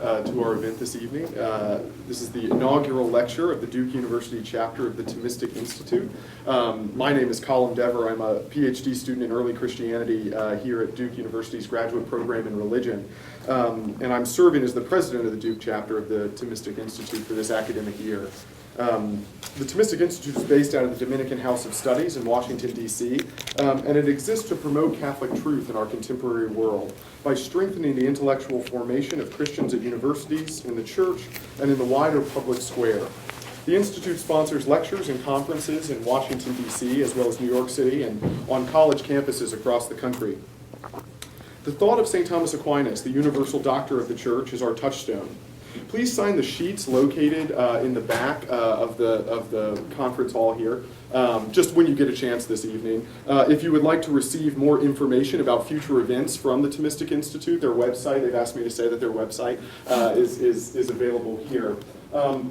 to our event this evening. This is the inaugural lecture of the Duke University chapter of the Thomistic Institute. My name is Colin Dever. I'm a PhD student in early Christianity here at Duke University's graduate program in religion. And I'm serving as the president of the Duke chapter of the Thomistic Institute for this academic year. The Thomistic Institute is based out of the Dominican House of Studies in Washington, D.C., and it exists to promote Catholic truth in our contemporary world by strengthening the intellectual formation of Christians at universities, in the church, and in the wider public square. The Institute sponsors lectures and conferences in Washington, D.C., as well as New York City, and on college campuses across the country. The thought of St. Thomas Aquinas, the universal doctor of the Church, is our touchstone. Please sign the sheets located in the back of the conference hall here, just when you get a chance this evening. If you would like to receive more information about future events from the Thomistic Institute, their website, they've asked me to say that their website is available here.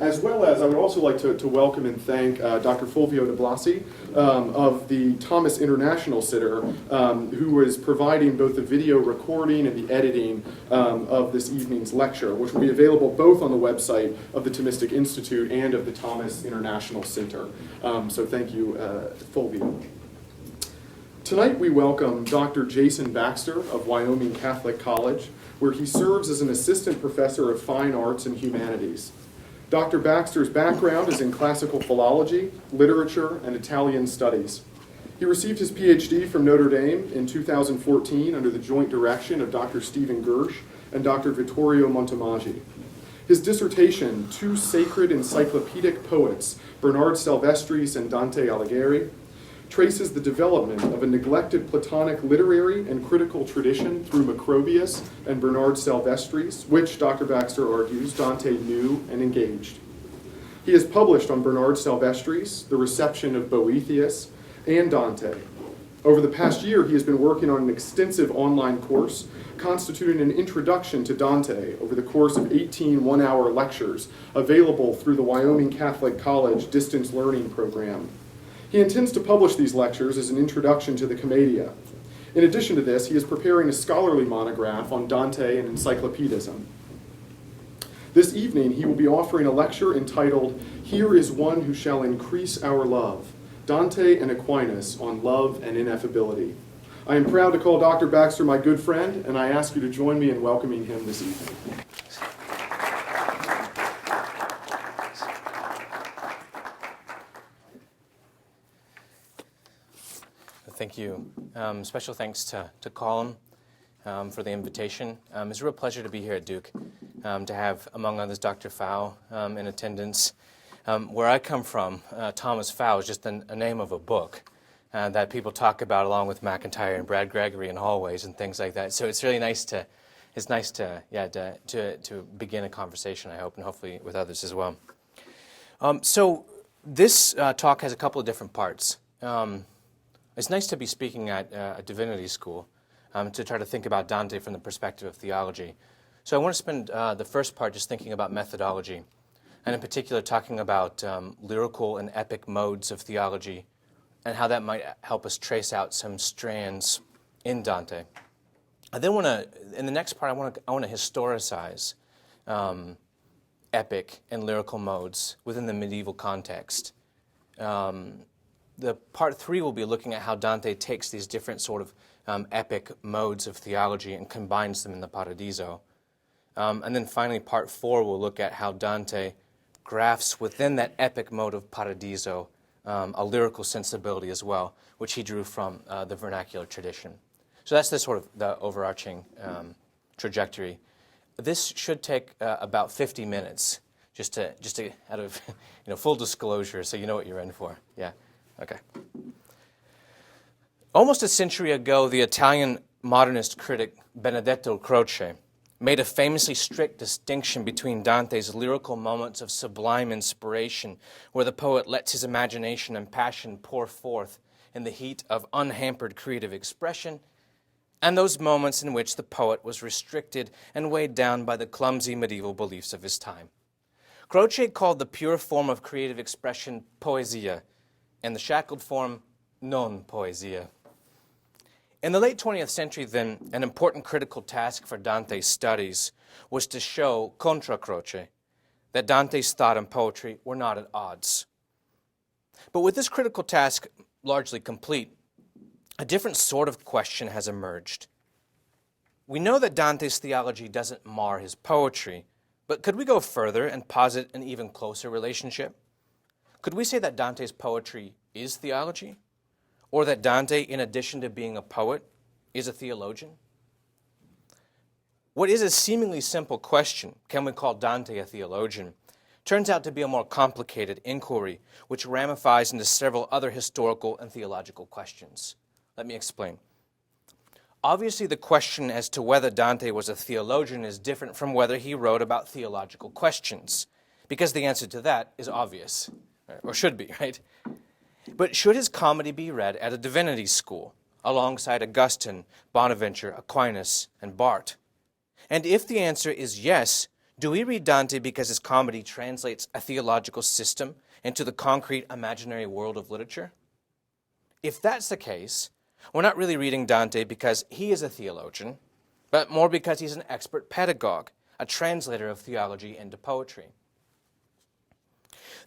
As well as, I would also like to welcome and thank Dr. Fulvio de Blasi of the Thomas International Center, who is providing both the video recording and the editing of this evening's lecture, which will be available both on the website of the Thomistic Institute and of the Thomas International Center. So thank you, Fulvio. Tonight we welcome Dr. Jason Baxter of Wyoming Catholic College, where he serves as an assistant professor of fine arts and humanities. Dr. Baxter's background is in classical philology, literature, and Italian studies. He received his PhD from Notre Dame in 2014 under the joint direction of Dr. Stephen Gersh and Dr. Vittorio Montemaggi. His dissertation, Two Sacred Encyclopedic Poets, Bernard Silvestris and Dante Alighieri, traces the development of a neglected Platonic literary and critical tradition through Macrobius and Bernard Silvestris, which, Dr. Baxter argues, Dante knew and engaged. He has published on Bernard Silvestris, the reception of Boethius, and Dante. Over the past year, he has been working on an extensive online course constituting an introduction to Dante over the course of 18 one-hour lectures available through the Wyoming Catholic College distance learning program. He intends to publish these lectures as an introduction to the Commedia. In addition to this, he is preparing a scholarly monograph on Dante and encyclopedism. This evening, he will be offering a lecture entitled, Here is One Who Shall Increase Our Love, Dante and Aquinas on Love and Ineffability. I am proud to call Dr. Baxter my good friend, and I ask you to join me in welcoming him this evening. Thank you. Special thanks to Colin for the invitation. It's a real pleasure to be here at Duke, to have, among others, Dr. Pfau in attendance. Where I come from, Thomas Pfau is just a name of a book that people talk about along with McIntyre and Brad Gregory in hallways and things like that. So it's really nice to begin a conversation, I hope, and hopefully with others as well. So this talk has a couple of different parts. It's nice to be speaking at a divinity school to try to think about Dante from the perspective of theology. So I want to spend the first part just thinking about methodology, and in particular talking about lyrical and epic modes of theology and how that might help us trace out some strands in Dante. I then want to, in the next part, I want to historicize epic and lyrical modes within the medieval context. The part 3 will be looking at how Dante takes these different sort of epic modes of theology and combines them in the Paradiso. And then finally, part 4 will look at how Dante grafts within that epic mode of Paradiso a lyrical sensibility as well, which he drew from the vernacular tradition. So that's the sort of the overarching trajectory. This should take about 50 minutes, just to out of full disclosure, so you know what you're in for. Yeah. Okay. Almost a century ago, the Italian modernist critic Benedetto Croce made a famously strict distinction between Dante's lyrical moments of sublime inspiration, where the poet lets his imagination and passion pour forth in the heat of unhampered creative expression, and those moments in which the poet was restricted and weighed down by the clumsy medieval beliefs of his time. Croce called the pure form of creative expression poesia, and the shackled form non poesia. In the late 20th century, then, an important critical task for Dante's studies was to show, contra croce, that Dante's thought and poetry were not at odds. But with this critical task largely complete, a different sort of question has emerged. We know that Dante's theology doesn't mar his poetry, but could we go further and posit an even closer relationship? Could we say that Dante's poetry is theology? Or that Dante, in addition to being a poet, is a theologian? What is a seemingly simple question, can we call Dante a theologian, turns out to be a more complicated inquiry, which ramifies into several other historical and theological questions. Let me explain. Obviously, the question as to whether Dante was a theologian is different from whether he wrote about theological questions, because the answer to that is obvious, or should be, right? But should his comedy be read at a divinity school, alongside Augustine, Bonaventure, Aquinas, and Barth? And if the answer is yes, do we read Dante because his comedy translates a theological system into the concrete imaginary world of literature? If that's the case, we're not really reading Dante because he is a theologian, but more because he's an expert pedagogue, a translator of theology into poetry.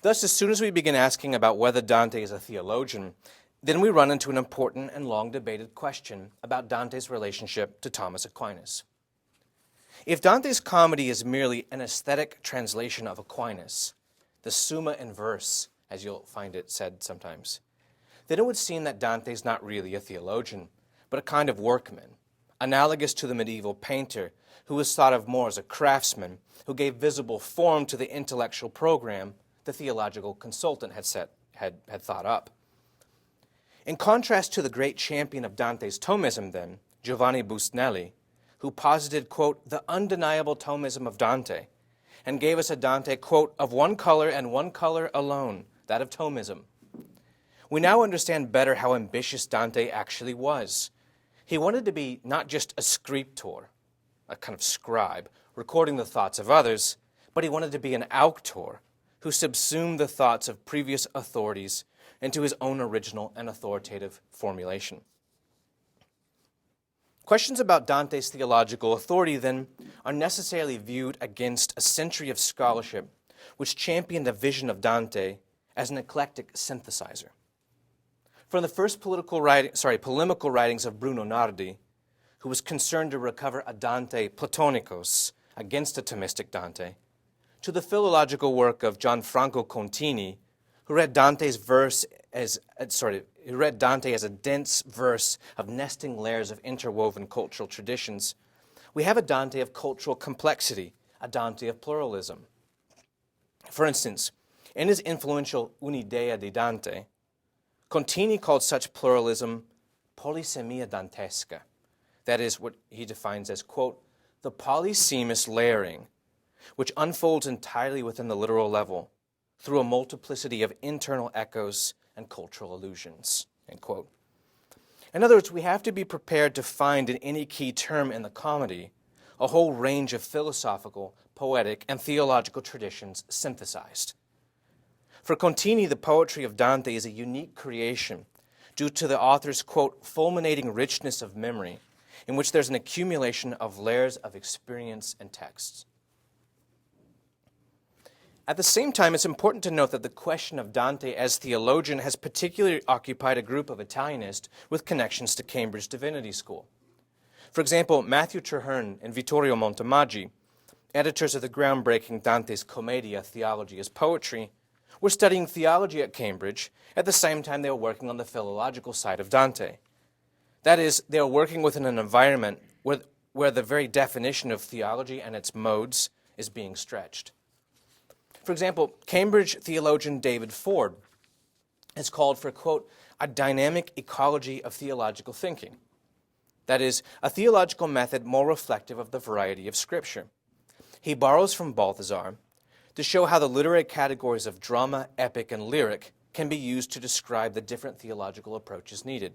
Thus, as soon as we begin asking about whether Dante is a theologian, then we run into an important and long-debated question about Dante's relationship to Thomas Aquinas. If Dante's comedy is merely an aesthetic translation of Aquinas, the Summa in verse, as you'll find it said sometimes, then it would seem that Dante's not really a theologian, but a kind of workman, analogous to the medieval painter who was thought of more as a craftsman who gave visible form to the intellectual program the theological consultant had thought up. In contrast to the great champion of Dante's Thomism, then, Giovanni Busnelli, who posited, quote, the undeniable Thomism of Dante, and gave us a Dante, quote, of one color and one color alone, that of Thomism. We now understand better how ambitious Dante actually was. He wanted to be not just a scriptor, a kind of scribe, recording the thoughts of others, but he wanted to be an auctor, who subsumed the thoughts of previous authorities into his own original and authoritative formulation. Questions about Dante's theological authority, then, are necessarily viewed against a century of scholarship which championed a vision of Dante as an eclectic synthesizer. From the first polemical writings of Bruno Nardi, who was concerned to recover a Dante Platonicos against a Thomistic Dante, to the philological work of Gianfranco Contini, who read Dante as a dense verse of nesting layers of interwoven cultural traditions, we have a Dante of cultural complexity, a Dante of pluralism. For instance, in his influential Un'idea di Dante, Contini called such pluralism polysemia dantesca, that is what he defines as, quote, the polysemous layering, which unfolds entirely within the literal level through a multiplicity of internal echoes and cultural allusions, end quote. In other words, we have to be prepared to find in any key term in the comedy a whole range of philosophical, poetic, and theological traditions synthesized. For Contini, the poetry of Dante is a unique creation due to the author's, quote, fulminating richness of memory, in which there's an accumulation of layers of experience and texts. At the same time, it's important to note that the question of Dante as theologian has particularly occupied a group of Italianists with connections to Cambridge Divinity School. For example, Matthew Traherne and Vittorio Montemaggi, editors of the groundbreaking Dante's Commedia, Theology as Poetry, were studying theology at Cambridge at the same time they were working on the philological side of Dante. That is, they were working within an environment where the very definition of theology and its modes is being stretched. For example, Cambridge theologian David Ford has called for, quote, a dynamic ecology of theological thinking. That is, a theological method more reflective of the variety of Scripture. He borrows from Balthasar to show how the literary categories of drama, epic, and lyric can be used to describe the different theological approaches needed.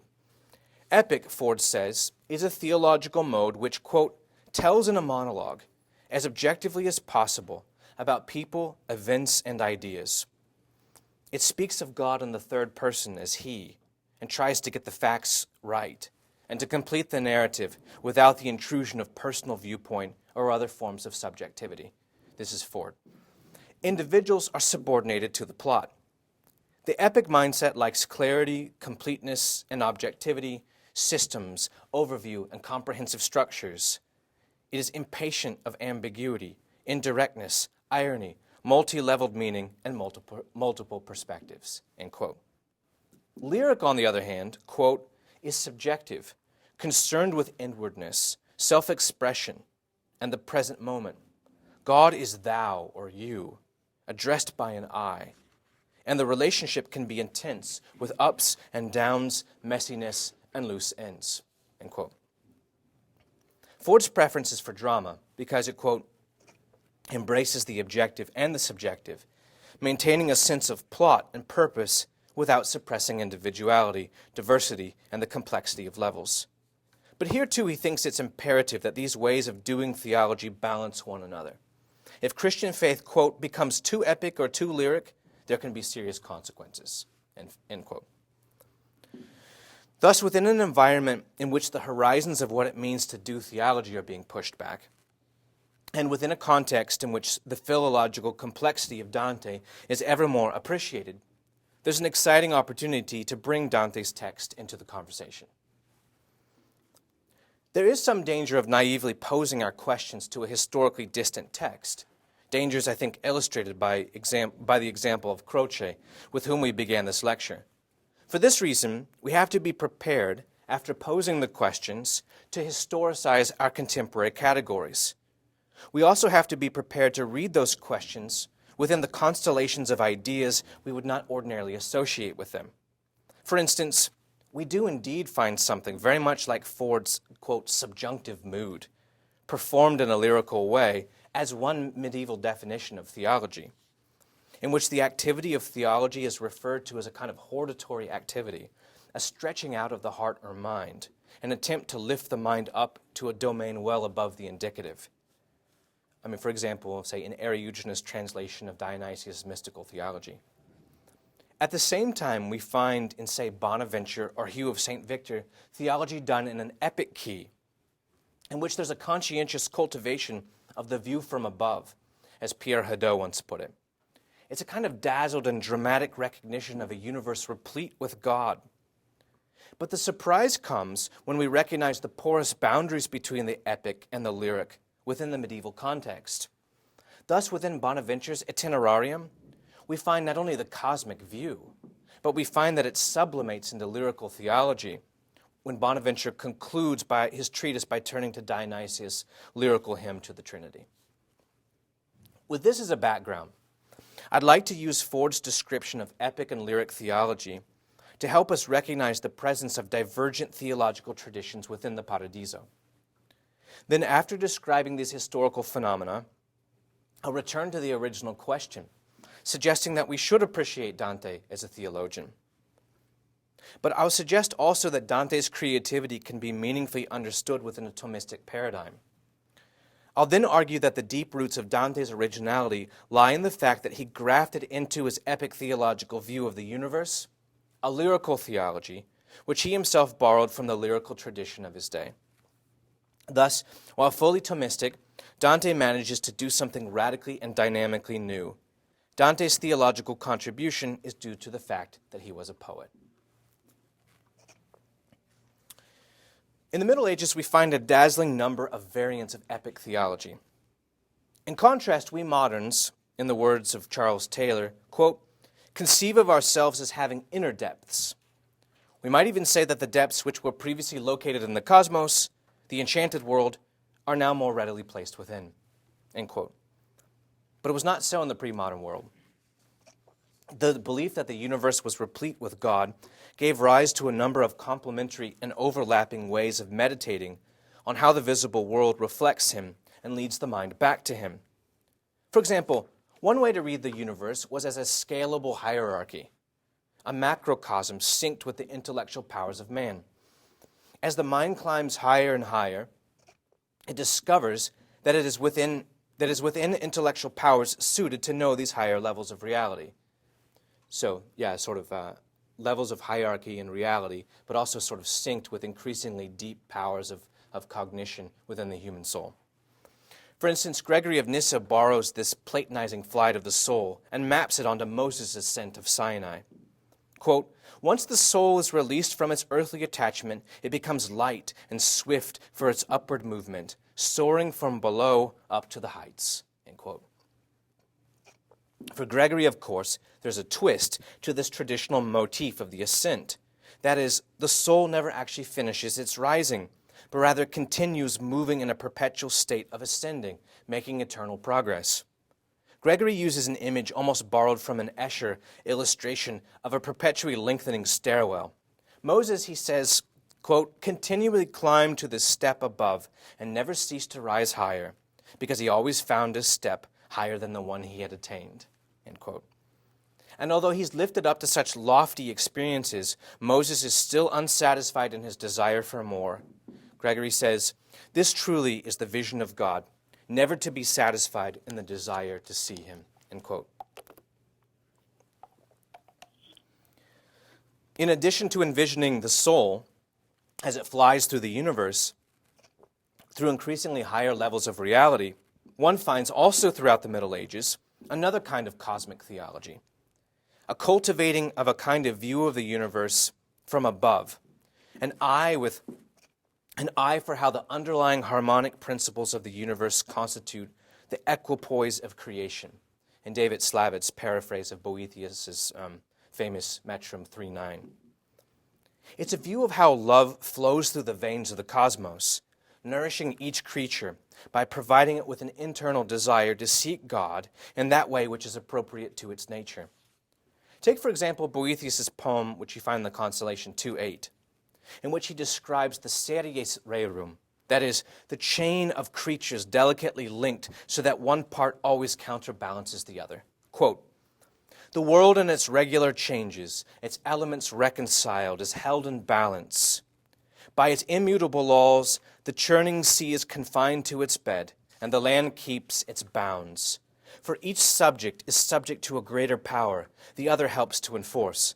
Epic, Ford says, is a theological mode which, quote, tells in a monologue, as objectively as possible, about people, events, and ideas. It speaks of God in the third person as He, and tries to get the facts right, and to complete the narrative without the intrusion of personal viewpoint or other forms of subjectivity. This is Ford. Individuals are subordinated to the plot. The epic mindset likes clarity, completeness, and objectivity, systems, overview, and comprehensive structures. It is impatient of ambiguity, indirectness, irony, multi-leveled meaning, and multiple perspectives, end quote. Lyric, on the other hand, quote, is subjective, concerned with inwardness, self-expression, and the present moment. God is thou or you, addressed by an I, and the relationship can be intense with ups and downs, messiness, and loose ends, end quote. Ford's preference is for drama because it, quote, embraces the objective and the subjective, maintaining a sense of plot and purpose without suppressing individuality, diversity, and the complexity of levels. But here, too, he thinks it's imperative that these ways of doing theology balance one another. If Christian faith, quote, becomes too epic or too lyric, there can be serious consequences, end quote. Thus, within an environment in which the horizons of what it means to do theology are being pushed back, and within a context in which the philological complexity of Dante is ever more appreciated, there's an exciting opportunity to bring Dante's text into the conversation. There is some danger of naively posing our questions to a historically distant text, dangers I think illustrated by the example of Croce, with whom we began this lecture. For this reason, we have to be prepared, after posing the questions, to historicize our contemporary categories. We also have to be prepared to read those questions within the constellations of ideas we would not ordinarily associate with them. For instance, we do indeed find something very much like Ford's, quote, subjunctive mood, performed in a lyrical way as one medieval definition of theology, in which the activity of theology is referred to as a kind of hortatory activity, a stretching out of the heart or mind, an attempt to lift the mind up to a domain well above the indicative. For example, say in Eriugenes' translation of Dionysius' mystical theology. At the same time, we find in, say, Bonaventure or Hugh of St. Victor, theology done in an epic key, in which there's a conscientious cultivation of the view from above, as Pierre Hadot once put it. It's a kind of dazzled and dramatic recognition of a universe replete with God. But the surprise comes when we recognize the porous boundaries between the epic and the lyric within the medieval context. Thus, within Bonaventure's Itinerarium, we find not only the cosmic view, but we find that it sublimates into lyrical theology when Bonaventure concludes by his treatise by turning to Dionysius' lyrical hymn to the Trinity. With this as a background, I'd like to use Ford's description of epic and lyric theology to help us recognize the presence of divergent theological traditions within the Paradiso. Then, after describing these historical phenomena, I'll return to the original question, suggesting that we should appreciate Dante as a theologian. But I'll suggest also that Dante's creativity can be meaningfully understood within a Thomistic paradigm. I'll then argue that the deep roots of Dante's originality lie in the fact that he grafted into his epic theological view of the universe a lyrical theology, which he himself borrowed from the lyrical tradition of his day. Thus, while fully Thomistic, Dante manages to do something radically and dynamically new. Dante's theological contribution is due to the fact that he was a poet. In the Middle Ages, we find a dazzling number of variants of epic theology. In contrast, we moderns, in the words of Charles Taylor, quote, conceive of ourselves as having inner depths. We might even say that the depths which were previously located in the cosmos, the enchanted world, are now more readily placed within, end quote. But it was not so in the pre-modern world. The belief that the universe was replete with God gave rise to a number of complementary and overlapping ways of meditating on how the visible world reflects him and leads the mind back to him. For example, one way to read the universe was as a scalable hierarchy, a macrocosm synced with the intellectual powers of man. As the mind climbs higher and higher, it discovers that it is within intellectual powers suited to know these higher levels of reality. So, levels of hierarchy in reality, but also sort of synced with increasingly deep powers of cognition within the human soul. For instance, Gregory of Nyssa borrows this Platonizing flight of the soul and maps it onto Moses' ascent of Sinai. Quote, "Once the soul is released from its earthly attachment, it becomes light and swift for its upward movement, soaring from below up to the heights." End quote. For Gregory, of course, there's a twist to this traditional motif of the ascent. That is, the soul never actually finishes its rising, but rather continues moving in a perpetual state of ascending, making eternal progress. Gregory uses an image almost borrowed from an Escher illustration of a perpetually lengthening stairwell. Moses, he says, quote, "continually climbed to the step above and never ceased to rise higher, because he always found a step higher than the one he had attained." End quote. And although he's lifted up to such lofty experiences, Moses is still unsatisfied in his desire for more. Gregory says, "This truly is the vision of God, never to be satisfied in the desire to see him." End quote. In addition to envisioning the soul as it flies through the universe, through increasingly higher levels of reality, one finds also throughout the Middle Ages another kind of cosmic theology, a cultivating of a kind of view of the universe from above, an eye for how the underlying harmonic principles of the universe constitute the equipoise of creation, in David Slavitt's paraphrase of Boethius's famous Metrum 3:9. It's a view of how love flows through the veins of the cosmos, nourishing each creature by providing it with an internal desire to seek God in that way which is appropriate to its nature. Take, for example, Boethius's poem, which you find in the Consolation 2:8, in which he describes the series rerum, that is, the chain of creatures delicately linked so that one part always counterbalances the other. Quote, "The world in its regular changes, its elements reconciled, is held in balance. By its immutable laws, the churning sea is confined to its bed, and the land keeps its bounds. For each subject is subject to a greater power, the other helps to enforce.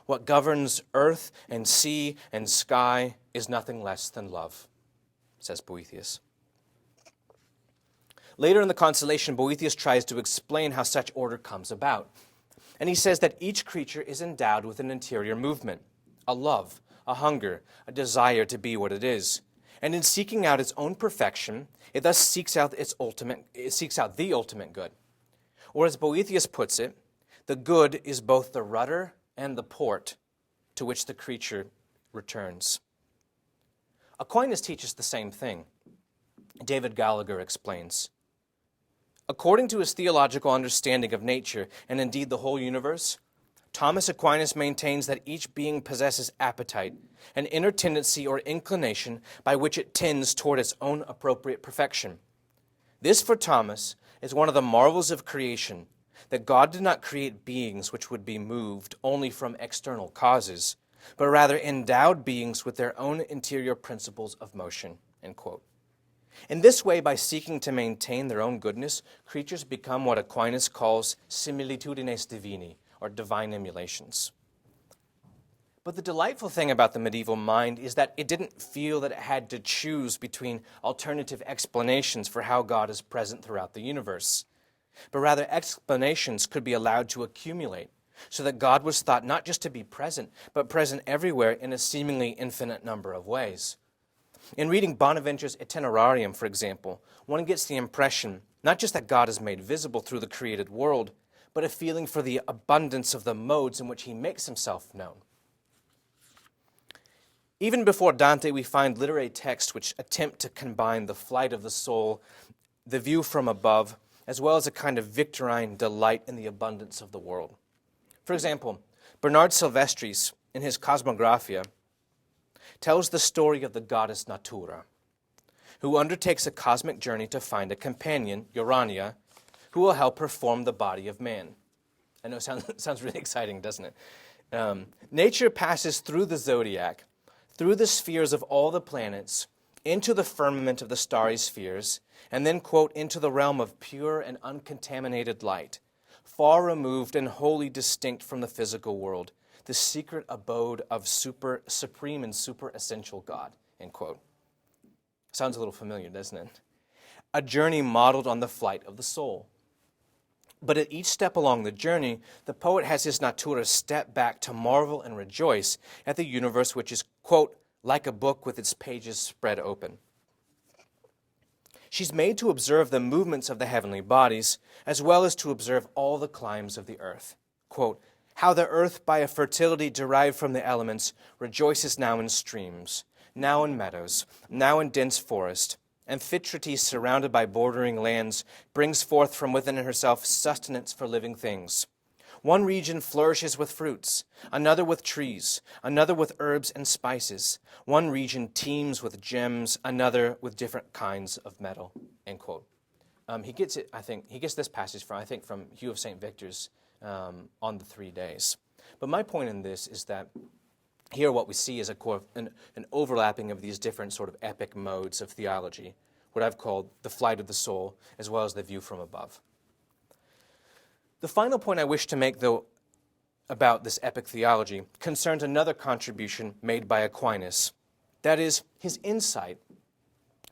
What governs earth and sea and sky is nothing less than love," says Boethius. Later in the Consolation, Boethius tries to explain how such order comes about. And he says that each creature is endowed with an interior movement, a love, a hunger, a desire to be what it is. And in seeking out its own perfection, it thus seeks out the ultimate good. Or as Boethius puts it, the good is both the rudder and the port to which the creature returns. Aquinas teaches the same thing. David Gallagher explains, "According to his theological understanding of nature, and indeed the whole universe, Thomas Aquinas maintains that each being possesses appetite, an inner tendency or inclination by which it tends toward its own appropriate perfection. This, for Thomas, is one of the marvels of creation, that God did not create beings which would be moved only from external causes, but rather endowed beings with their own interior principles of motion." End quote. In this way, by seeking to maintain their own goodness, creatures become what Aquinas calls similitudines divini, or divine emulations. But the delightful thing about the medieval mind is that it didn't feel that it had to choose between alternative explanations for how God is present throughout the universe, but rather explanations could be allowed to accumulate, so that God was thought not just to be present, but present everywhere in a seemingly infinite number of ways. In reading Bonaventure's Itinerarium, for example, one gets the impression not just that God is made visible through the created world, but a feeling for the abundance of the modes in which he makes himself known. Even before Dante, we find literary texts which attempt to combine the flight of the soul, the view from above, as well as a kind of Victorine delight in the abundance of the world. For example, Bernard Silvestris, in his Cosmographia, tells the story of the goddess Natura, who undertakes a cosmic journey to find a companion, Urania, who will help her form the body of man. I know it sounds really exciting, doesn't it? Nature passes through the zodiac, through the spheres of all the planets, into the firmament of the starry spheres, and then, quote, into the realm of pure and uncontaminated light, far removed and wholly distinct from the physical world, the secret abode of supreme and super essential God, end quote. Sounds a little familiar, doesn't it? A journey modeled on the flight of the soul. But at each step along the journey, the poet has his natura step back to marvel and rejoice at the universe which is, quote, like a book with its pages spread open. She's made to observe the movements of the heavenly bodies, as well as to observe all the climes of the earth. Quote, how the earth, by a fertility derived from the elements, rejoices now in streams, now in meadows, now in dense forest, Amphitrite, surrounded by bordering lands, brings forth from within herself sustenance for living things. One region flourishes with fruits, another with trees, another with herbs and spices. One region teems with gems, another with different kinds of metal. End quote. He gets this passage from Hugh of St. Victor's on the 3 days. But my point in this is that here what we see is an overlapping of these different sort of epic modes of theology, what I've called the flight of the soul, as well as the view from above. The final point I wish to make, though, about this epic theology concerns another contribution made by Aquinas. That is, his insight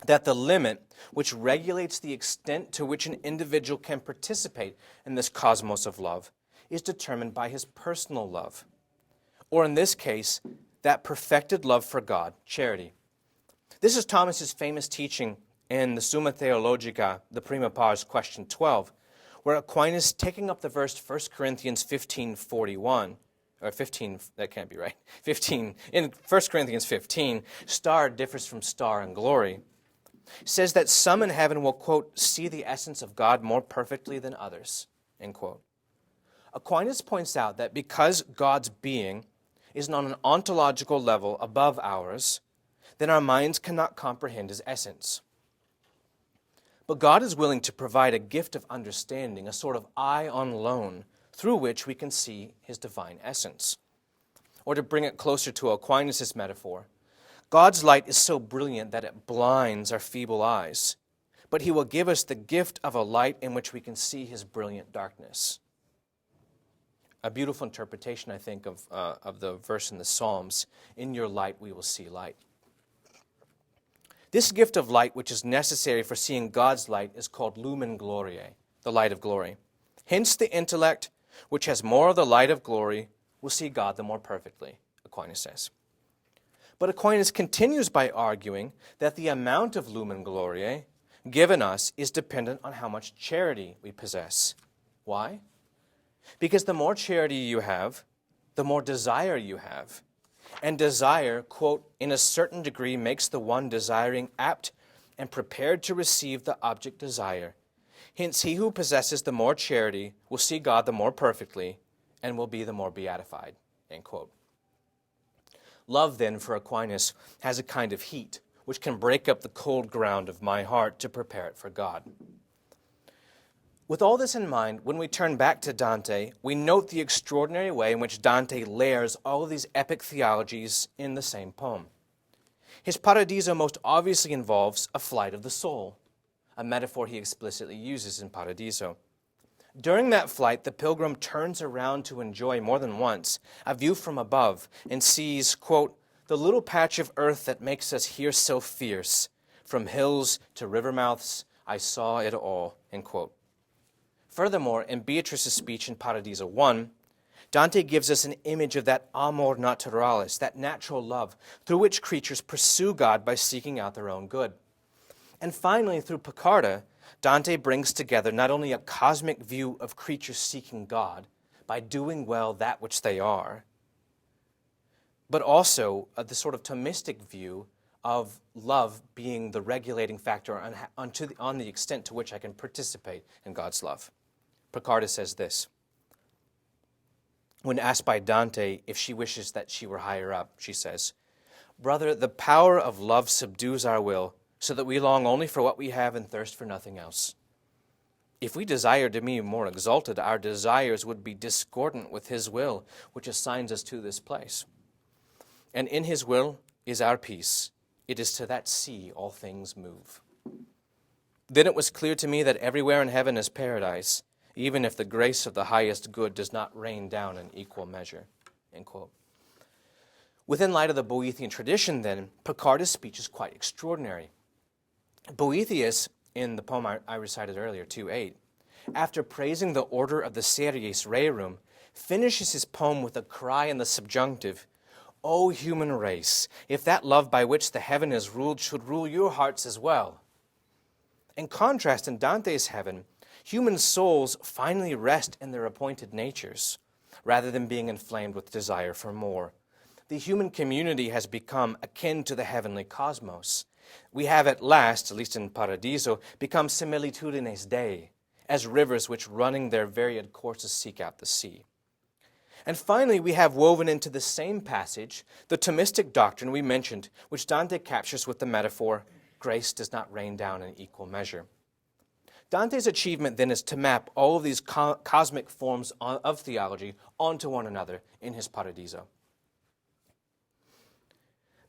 that the limit which regulates the extent to which an individual can participate in this cosmos of love is determined by his personal love. Or in this case, that perfected love for God, charity. This is Thomas's famous teaching in the Summa Theologica, the Prima Pars, question 12, where Aquinas, taking up the verse 1 Corinthians 15:41, or 15, that can't be right, 15, in 1 Corinthians 15, star differs from star in glory, says that some in heaven will, quote, see the essence of God more perfectly than others, end quote. Aquinas points out that because God's being is on an ontological level above ours, then our minds cannot comprehend his essence. But God is willing to provide a gift of understanding, a sort of eye on loan, through which we can see his divine essence. Or to bring it closer to Aquinas' metaphor, God's light is so brilliant that it blinds our feeble eyes, but he will give us the gift of a light in which we can see his brilliant darkness. A beautiful interpretation, I think, of the verse in the Psalms, in your light we will see light. This gift of light, which is necessary for seeing God's light, is called lumen gloriae, the light of glory. Hence the intellect, which has more of the light of glory, will see God the more perfectly, Aquinas says. But Aquinas continues by arguing that the amount of lumen gloriae given us is dependent on how much charity we possess. Why? Because the more charity you have, the more desire you have. And desire, quote, in a certain degree makes the one desiring apt and prepared to receive the object desire. Hence, he who possesses the more charity will see God the more perfectly and will be the more beatified, end quote. Love, then, for Aquinas, has a kind of heat which can break up the cold ground of my heart to prepare it for God. With all this in mind, when we turn back to Dante, we note the extraordinary way in which Dante layers all of these epic theologies in the same poem. His Paradiso most obviously involves a flight of the soul, a metaphor he explicitly uses in Paradiso. During that flight, the pilgrim turns around to enjoy more than once a view from above and sees, quote, the little patch of earth that makes us here so fierce. From hills to river mouths, I saw it all, end quote. Furthermore, in Beatrice's speech in Paradiso 1, Dante gives us an image of that amor naturalis, that natural love, through which creatures pursue God by seeking out their own good. And finally, through Piccarda, Dante brings together not only a cosmic view of creatures seeking God by doing well that which they are, but also the sort of Thomistic view of love being the regulating factor on the extent to which I can participate in God's love. Piccarda says this. When asked by Dante if she wishes that she were higher up, she says, "Brother, the power of love subdues our will, so that we long only for what we have and thirst for nothing else. If we desired to be more exalted, our desires would be discordant with his will, which assigns us to this place. And in his will is our peace. It is to that sea all things move. Then it was clear to me that everywhere in heaven is paradise, even if the grace of the highest good does not rain down in equal measure." end quote. Within light of the Boethian tradition, then, Picardus' speech is quite extraordinary. Boethius, in the poem I recited earlier, 2:8, after praising the order of the Series Rerum, finishes his poem with a cry in the subjunctive, O human race, if that love by which the heaven is ruled should rule your hearts as well. In contrast, in Dante's heaven, human souls finally rest in their appointed natures, rather than being inflamed with desire for more. The human community has become akin to the heavenly cosmos. We have at last, at least in Paradiso, become similitudines Dei, as rivers which running their varied courses seek out the sea. And finally, we have woven into the same passage the Thomistic doctrine we mentioned, which Dante captures with the metaphor, grace does not rain down in equal measure. Dante's achievement then is to map all of these cosmic forms of theology onto one another in his Paradiso.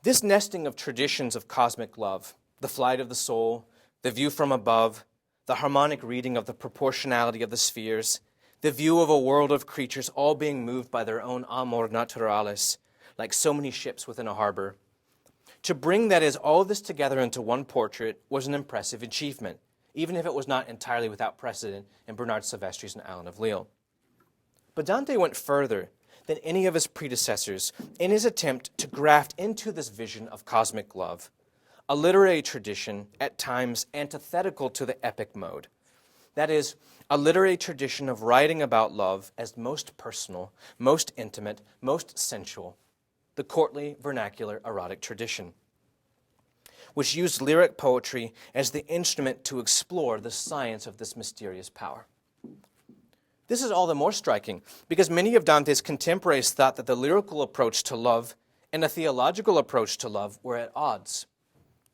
This nesting of traditions of cosmic love, the flight of the soul, the view from above, the harmonic reading of the proportionality of the spheres, the view of a world of creatures all being moved by their own amor naturalis, like so many ships within a harbor. To bring, that is, all of this together into one portrait was an impressive achievement, even if it was not entirely without precedent in Bernard Silvestris and Alan of Lille. But Dante went further than any of his predecessors in his attempt to graft into this vision of cosmic love a literary tradition at times antithetical to the epic mode. That is, a literary tradition of writing about love as most personal, most intimate, most sensual, the courtly, vernacular, erotic tradition, which used lyric poetry as the instrument to explore the science of this mysterious power. This is all the more striking because many of Dante's contemporaries thought that the lyrical approach to love and a theological approach to love were at odds.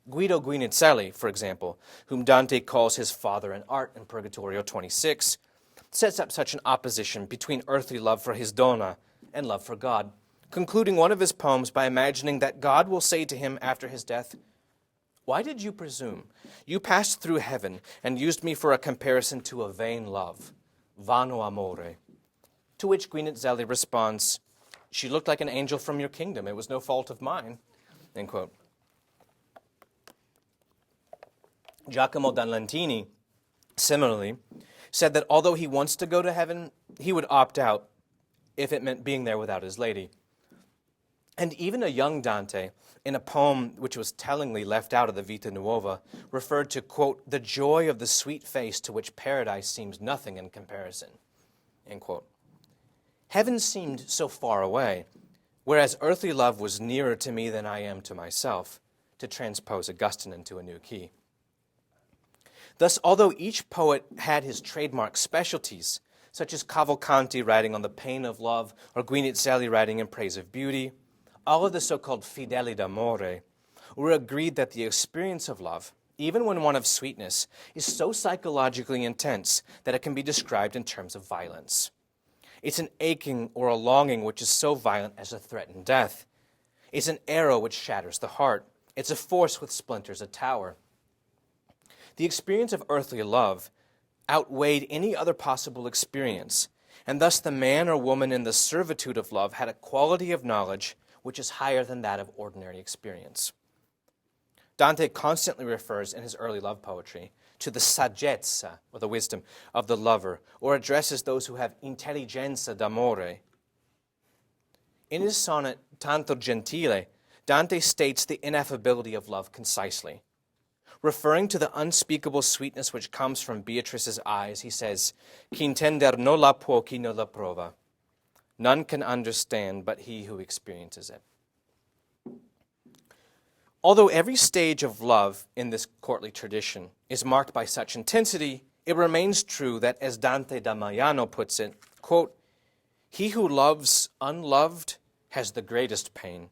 Guido Guinizelli, for example, whom Dante calls his father in art in Purgatorio 26, sets up such an opposition between earthly love for his donna and love for God, concluding one of his poems by imagining that God will say to him after his death, "Why did you presume? You passed through heaven and used me for a comparison to a vain love, vano amore." To which Guinizelli responds, "She looked like an angel from your kingdom. It was no fault of mine." End quote. Giacomo da Lentini, similarly, said that although he wants to go to heaven, he would opt out if it meant being there without his lady. And even a young Dante, in a poem which was tellingly left out of the Vita Nuova, referred to, quote, the joy of the sweet face to which paradise seems nothing in comparison, end quote. Heaven seemed so far away, whereas earthly love was nearer to me than I am to myself, to transpose Augustine into a new key. Thus, although each poet had his trademark specialties, such as Cavalcanti writing on the pain of love or Guinizelli writing in praise of beauty, all of the so-called fideli d'amore were agreed that the experience of love, even when one of sweetness, is so psychologically intense that it can be described in terms of violence. It's an aching or a longing which is so violent as to threaten death. It's an arrow which shatters the heart. It's a force which splinters a tower. The experience of earthly love outweighed any other possible experience, and thus the man or woman in the servitude of love had a quality of knowledge which is higher than that of ordinary experience. Dante constantly refers in his early love poetry to the saggezza, or the wisdom, of the lover, or addresses those who have intelligenza d'amore. In his sonnet Tanto Gentile, Dante states the ineffability of love concisely. Referring to the unspeakable sweetness which comes from Beatrice's eyes, he says, "Qu'intender no la può chi no la prova." None can understand but he who experiences it. Although every stage of love in this courtly tradition is marked by such intensity, it remains true that, as Dante da Maiano puts it, quote, "He who loves unloved has the greatest pain.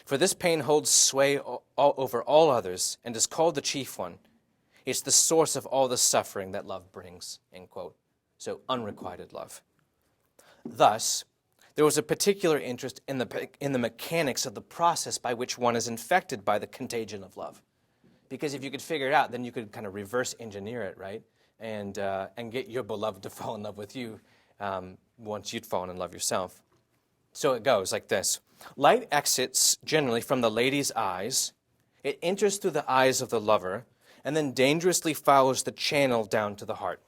For this pain holds sway over all others and is called the chief one. It's the source of all the suffering that love brings," end quote. So unrequited love. Thus, there was a particular interest in the mechanics of the process by which one is infected by the contagion of love. Because if you could figure it out, then you could kind of reverse engineer it, right? And get your beloved to fall in love with you once you'd fallen in love yourself. So it goes like this. Light exits generally from the lady's eyes. It enters through the eyes of the lover, and then dangerously follows the channel down to the heart.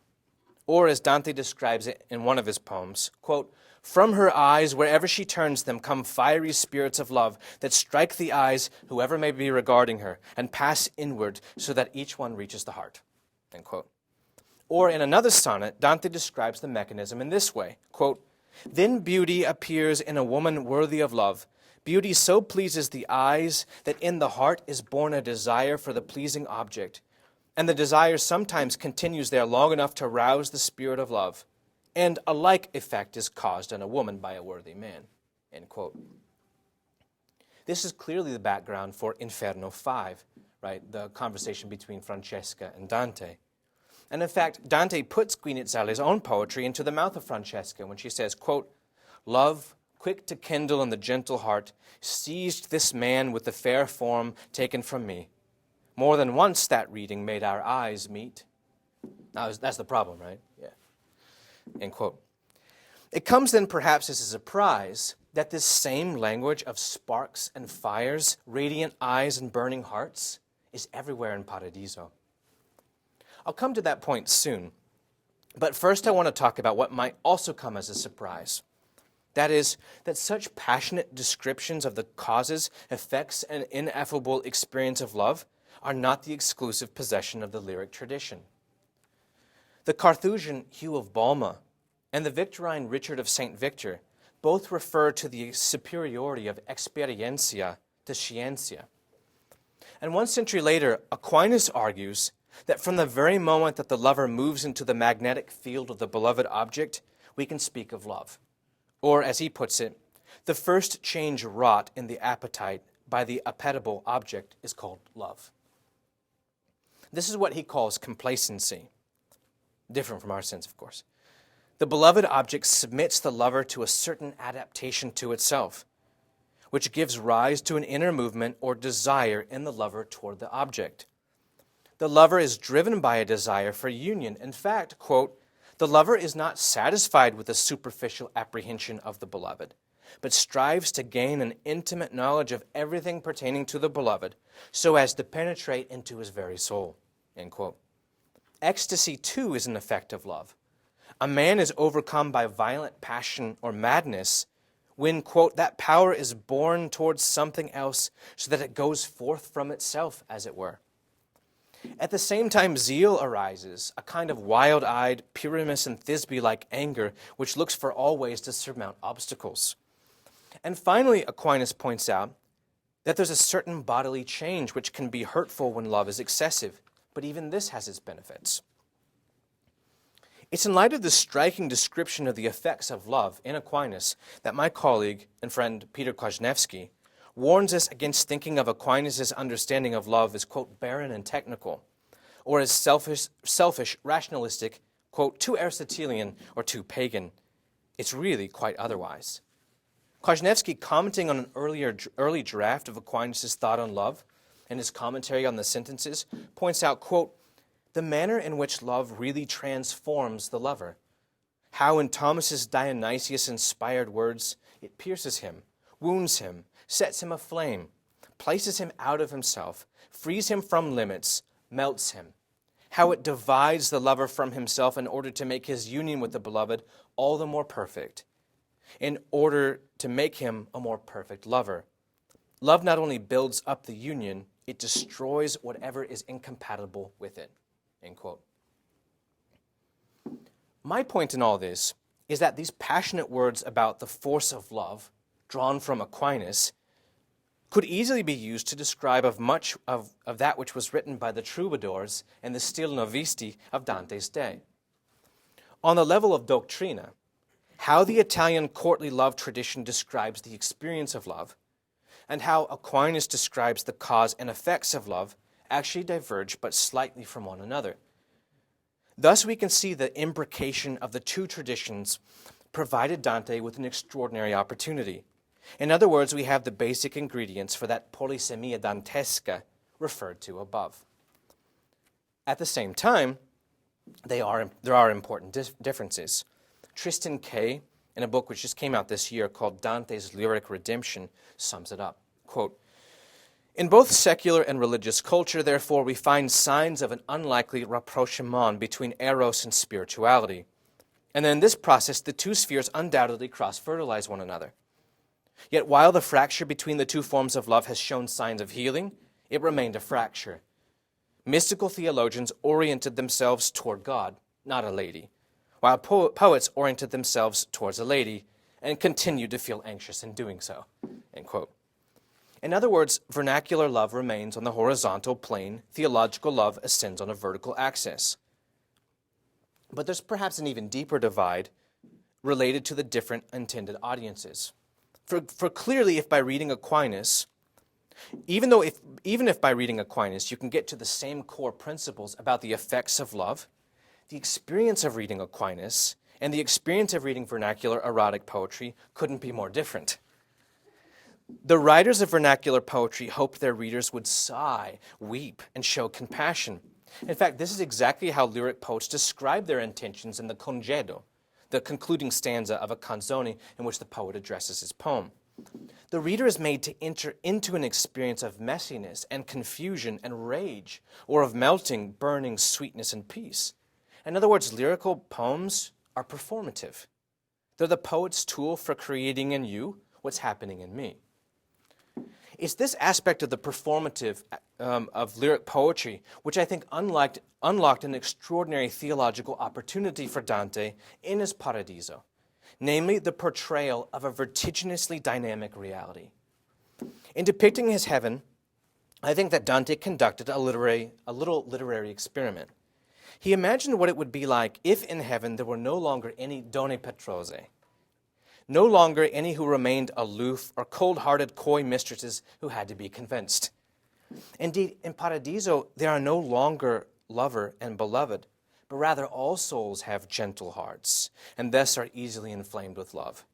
Or as Dante describes it in one of his poems, quote, "From her eyes, wherever she turns them, come fiery spirits of love that strike the eyes, whoever may be regarding her, and pass inward so that each one reaches the heart." End quote. Or in another sonnet, Dante describes the mechanism in this way, quote, "Then beauty appears in a woman worthy of love. Beauty so pleases the eyes that in the heart is born a desire for the pleasing object, and the desire sometimes continues there long enough to rouse the spirit of love, and a like effect is caused in a woman by a worthy man." End quote. This is clearly the background for Inferno 5, right? The conversation between Francesca and Dante. And in fact, Dante puts Guinizelli's own poetry into the mouth of Francesca when she says, quote, "Love, quick to kindle in the gentle heart, seized this man with the fair form taken from me. More than once that reading made our eyes meet." Now, that's the problem, right? Yeah. End quote. It comes then perhaps as a surprise that this same language of sparks and fires, radiant eyes and burning hearts, is everywhere in Paradiso. I'll come to that point soon, but first I want to talk about what might also come as a surprise. That is, that such passionate descriptions of the causes, effects, and ineffable experience of love are not the exclusive possession of the lyric tradition. The Carthusian Hugh of Balma and the Victorine Richard of St. Victor both refer to the superiority of experiencia to scientia. And 1 century later, Aquinas argues that from the very moment that the lover moves into the magnetic field of the beloved object, we can speak of love. Or, as he puts it, the first change wrought in the appetite by the appetible object is called love. This is what he calls complacency, different from our sense, of course. The beloved object submits the lover to a certain adaptation to itself, which gives rise to an inner movement or desire in the lover toward the object. The lover is driven by a desire for union. In fact, quote, "The lover is not satisfied with the superficial apprehension of the beloved, but strives to gain an intimate knowledge of everything pertaining to the beloved, so as to penetrate into his very soul." End quote. Ecstasy, too, is an effect of love. A man is overcome by violent passion or madness when, quote, "that power is borne towards something else so that it goes forth from itself, as it were." At the same time, zeal arises, a kind of wild-eyed, Pyramus and Thisbe-like anger which looks for all ways to surmount obstacles. And finally, Aquinas points out that there's a certain bodily change which can be hurtful when love is excessive, but even this has its benefits. It's in light of the striking description of the effects of love in Aquinas that my colleague and friend Peter Kwasniewski warns us against thinking of Aquinas' understanding of love as, quote, barren and technical, or as selfish, rationalistic, quote, too Aristotelian or too pagan. It's really quite otherwise. Kwasniewski, commenting on an early draft of Aquinas' thought on love and his commentary on the sentences, points out, quote, "The manner in which love really transforms the lover. How in Thomas's Dionysius-inspired words it pierces him, wounds him, sets him aflame, places him out of himself, frees him from limits, melts him. How it divides the lover from himself in order to make his union with the beloved all the more perfect, in order to make him a more perfect lover. Love not only builds up the union, it destroys whatever is incompatible with it." End quote. My point in all this is that these passionate words about the force of love, drawn from Aquinas, could easily be used to describe of much of that which was written by the troubadours and the stilnovisti of Dante's day. On the level of doctrina, how the Italian courtly love tradition describes the experience of love, and how Aquinas describes the cause and effects of love actually diverge but slightly from one another. Thus we can see the imbrication of the two traditions provided Dante with an extraordinary opportunity. In other words, we have the basic ingredients for that polysemia dantesca referred to above. At the same time, there are important differences. Tristan Kay in a book which just came out this year called Dante's Lyric Redemption, sums it up. Quote, "In both secular and religious culture, therefore, we find signs of an unlikely rapprochement between eros and spirituality. And in this process, the two spheres undoubtedly cross-fertilize one another. Yet while the fracture between the two forms of love has shown signs of healing, it remained a fracture. Mystical theologians oriented themselves toward God, not a lady, while poets oriented themselves towards a lady and continued to feel anxious in doing so." End quote. In other words, vernacular love remains on the horizontal plane, theological love ascends on a vertical axis. But there's perhaps an even deeper divide related to the different intended audiences. For clearly, if by reading Aquinas, even if by reading Aquinas you can get to the same core principles about the effects of love, the experience of reading Aquinas and the experience of reading vernacular erotic poetry couldn't be more different. The writers of vernacular poetry hoped their readers would sigh, weep, and show compassion. In fact, this is exactly how lyric poets describe their intentions in the Congedo, the concluding stanza of a canzone in which the poet addresses his poem. The reader is made to enter into an experience of messiness and confusion and rage, or of melting, burning sweetness and peace. In other words, lyrical poems are performative. They're the poet's tool for creating in you what's happening in me. It's this aspect of the performative of lyric poetry which I think unlocked an extraordinary theological opportunity for Dante in his Paradiso, namely the portrayal of a vertiginously dynamic reality. In depicting his heaven, I think that Dante conducted a little literary experiment. He imagined what it would be like if in heaven there were no longer any donne petrose, no longer any who remained aloof or cold-hearted coy mistresses who had to be convinced. Indeed, in Paradiso, there are no longer lover and beloved, but rather all souls have gentle hearts, and thus are easily inflamed with love.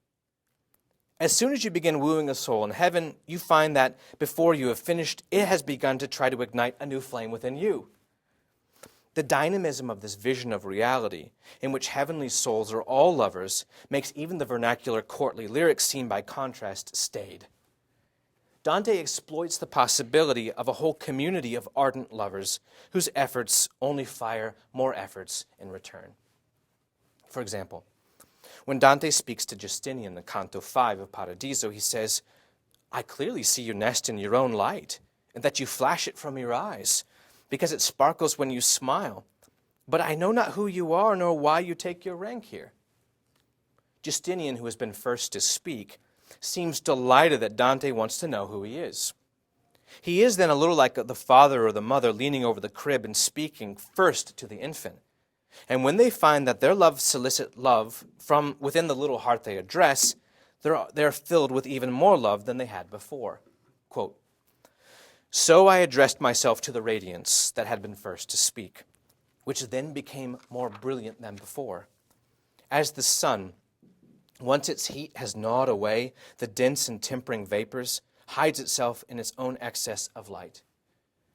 As soon as you begin wooing a soul in heaven, you find that before you have finished, it has begun to try to ignite a new flame within you. The dynamism of this vision of reality, in which heavenly souls are all lovers, makes even the vernacular courtly lyrics seen by contrast staid. Dante exploits the possibility of a whole community of ardent lovers whose efforts only fire more efforts in return. For example, when Dante speaks to Justinian in Canto 5 of Paradiso, he says, "I clearly see you nest in your own light, and that you flash it from your eyes, because it sparkles when you smile. But I know not who you are, nor why you take your rank here." Justinian, who has been first to speak, seems delighted that Dante wants to know who he is. He is then a little like the father or the mother leaning over the crib and speaking first to the infant. And when they find that their love solicit love from within the little heart they address, they're filled with even more love than they had before. Quote, "So I addressed myself to the radiance that had been first to speak, which then became more brilliant than before. As the sun, once its heat has gnawed away the dense and tempering vapors, hides itself in its own excess of light.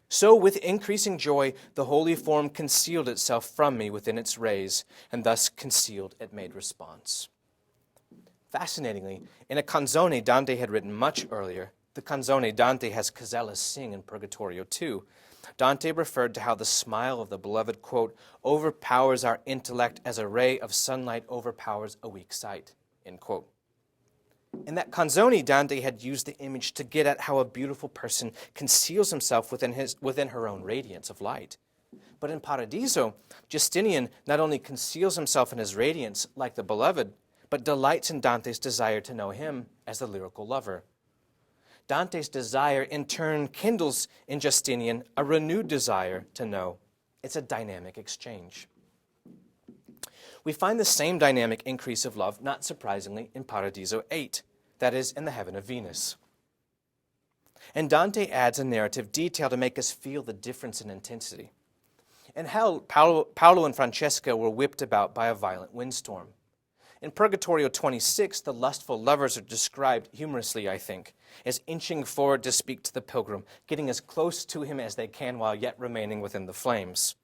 So with increasing joy, the holy form concealed itself from me within its rays, and thus concealed it made response." Fascinatingly, in a canzone Dante had written much earlier, the canzone Dante has Casellas sing in Purgatorio 2, Dante referred to how the smile of the beloved, quote, "overpowers our intellect as a ray of sunlight overpowers a weak sight," end quote. In that canzone, Dante had used the image to get at how a beautiful person conceals himself within her own radiance of light. But in Paradiso, Justinian not only conceals himself in his radiance like the beloved, but delights in Dante's desire to know him as the lyrical lover. Dante's desire, in turn, kindles in Justinian a renewed desire to know. It's a dynamic exchange. We find the same dynamic increase of love, not surprisingly, in Paradiso 8, that is, in the heaven of Venus. And Dante adds a narrative detail to make us feel the difference in intensity. In hell, Paolo and Francesca were whipped about by a violent windstorm. In Purgatorio 26, the lustful lovers are described humorously, I think, as inching forward to speak to the pilgrim, getting as close to him as they can while yet remaining within the flames.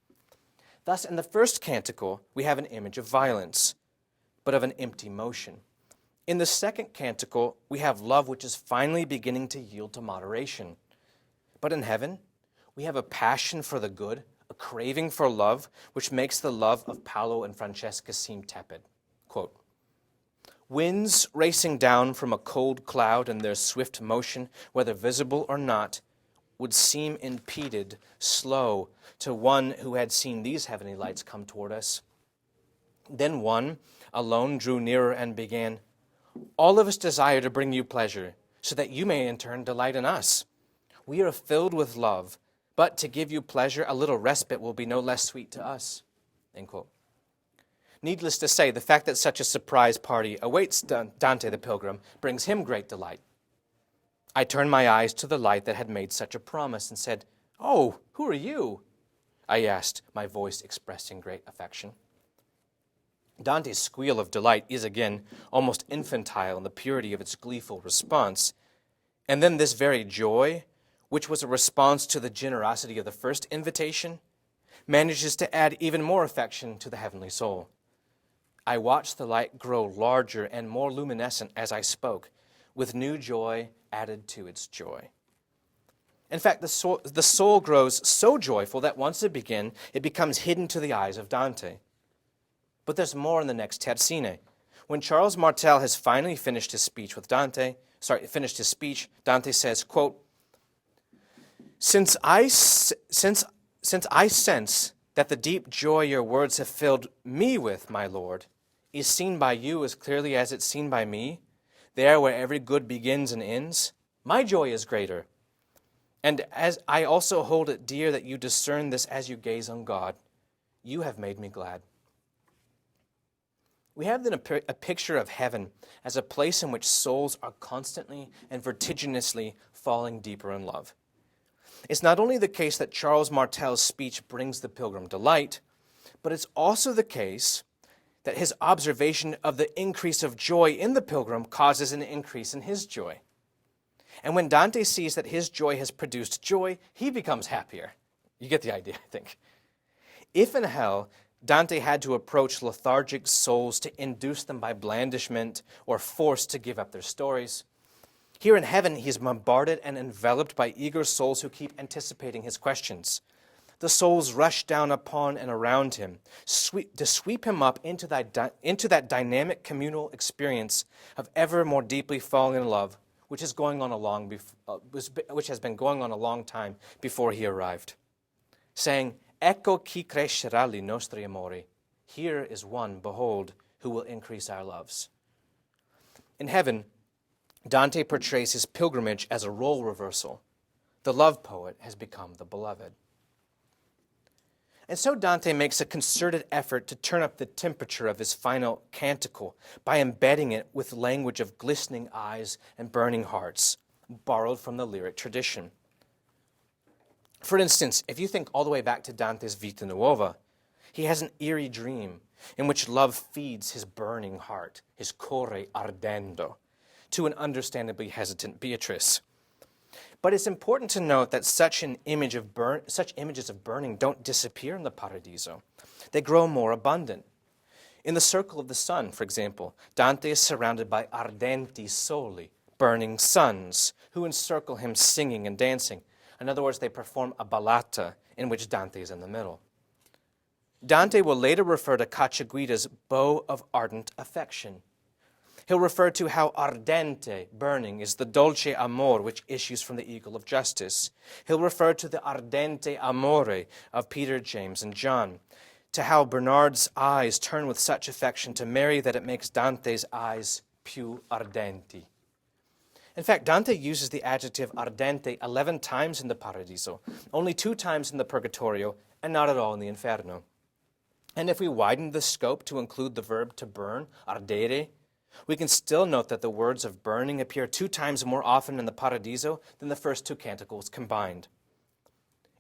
Thus, in the first canticle, we have an image of violence, but of an empty motion. In the second canticle, we have love which is finally beginning to yield to moderation. But in heaven, we have a passion for the good, a craving for love, which makes the love of Paolo and Francesca seem tepid. Quote, winds racing down from a cold cloud in their swift motion, whether visible or not, would seem impeded, slow, to one who had seen these heavenly lights come toward us. Then one, alone, drew nearer and began, all of us desire to bring you pleasure, so that you may in turn delight in us. We are filled with love, but to give you pleasure, a little respite will be no less sweet to us. End quote. Needless to say, the fact that such a surprise party awaits Dante the Pilgrim brings him great delight. I turned my eyes to the light that had made such a promise and said, "Oh, who are you?" I asked, my voice expressing great affection. Dante's squeal of delight is again almost infantile in the purity of its gleeful response. And then this very joy, which was a response to the generosity of the first invitation, manages to add even more affection to the heavenly soul. I watched the light grow larger and more luminescent as I spoke, with new joy added to its joy. In fact, the soul grows so joyful that once it begins, it becomes hidden to the eyes of Dante. But there's more in the next terzine. When Charles Martel has finally finished his speech, Dante says, quote, Since I sense that the deep joy your words have filled me with, my Lord, is seen by you as clearly as it's seen by me, there where every good begins and ends, my joy is greater. And as I also hold it dear that you discern this as you gaze on God, you have made me glad. We have then a picture of heaven as a place in which souls are constantly and vertiginously falling deeper in love. It's not only the case that Charles Martel's speech brings the pilgrim delight, but it's also the case that his observation of the increase of joy in the pilgrim causes an increase in his joy. And when Dante sees that his joy has produced joy, he becomes happier. You get the idea, I think. If in hell, Dante had to approach lethargic souls to induce them by blandishment or force to give up their stories, here in heaven he is bombarded and enveloped by eager souls who keep anticipating his questions. The souls rush down upon and around him to sweep him up into that dynamic communal experience of ever more deeply falling in love, which has been going on a long time before he arrived, saying, Ecco chi crescerà li nostri amori. Here is one, behold, who will increase our loves. In heaven, Dante portrays his pilgrimage as a role reversal. The love poet has become the beloved. And so Dante makes a concerted effort to turn up the temperature of his final canticle by embedding it with language of glistening eyes and burning hearts, borrowed from the lyric tradition. For instance, if you think all the way back to Dante's Vita Nuova, he has an eerie dream in which love feeds his burning heart, his core ardendo, to an understandably hesitant Beatrice. But it's important to note that such images of burning don't disappear in the Paradiso. They grow more abundant. In the circle of the sun, for example, Dante is surrounded by ardenti soli, burning suns, who encircle him singing and dancing. In other words, they perform a ballata in which Dante is in the middle. Dante will later refer to Cacciaguida's bow of ardent affection. He'll refer to how ardente, burning, is the dolce amor which issues from the eagle of justice. He'll refer to the ardente amore of Peter, James, and John, to how Bernard's eyes turn with such affection to Mary that it makes Dante's eyes più ardenti. In fact, Dante uses the adjective ardente 11 times in the Paradiso, only 2 times in the Purgatorio, and not at all in the Inferno. And if we widen the scope to include the verb to burn, ardere, we can still note that the words of burning appear 2 times more often in the Paradiso than the first 2 canticles combined.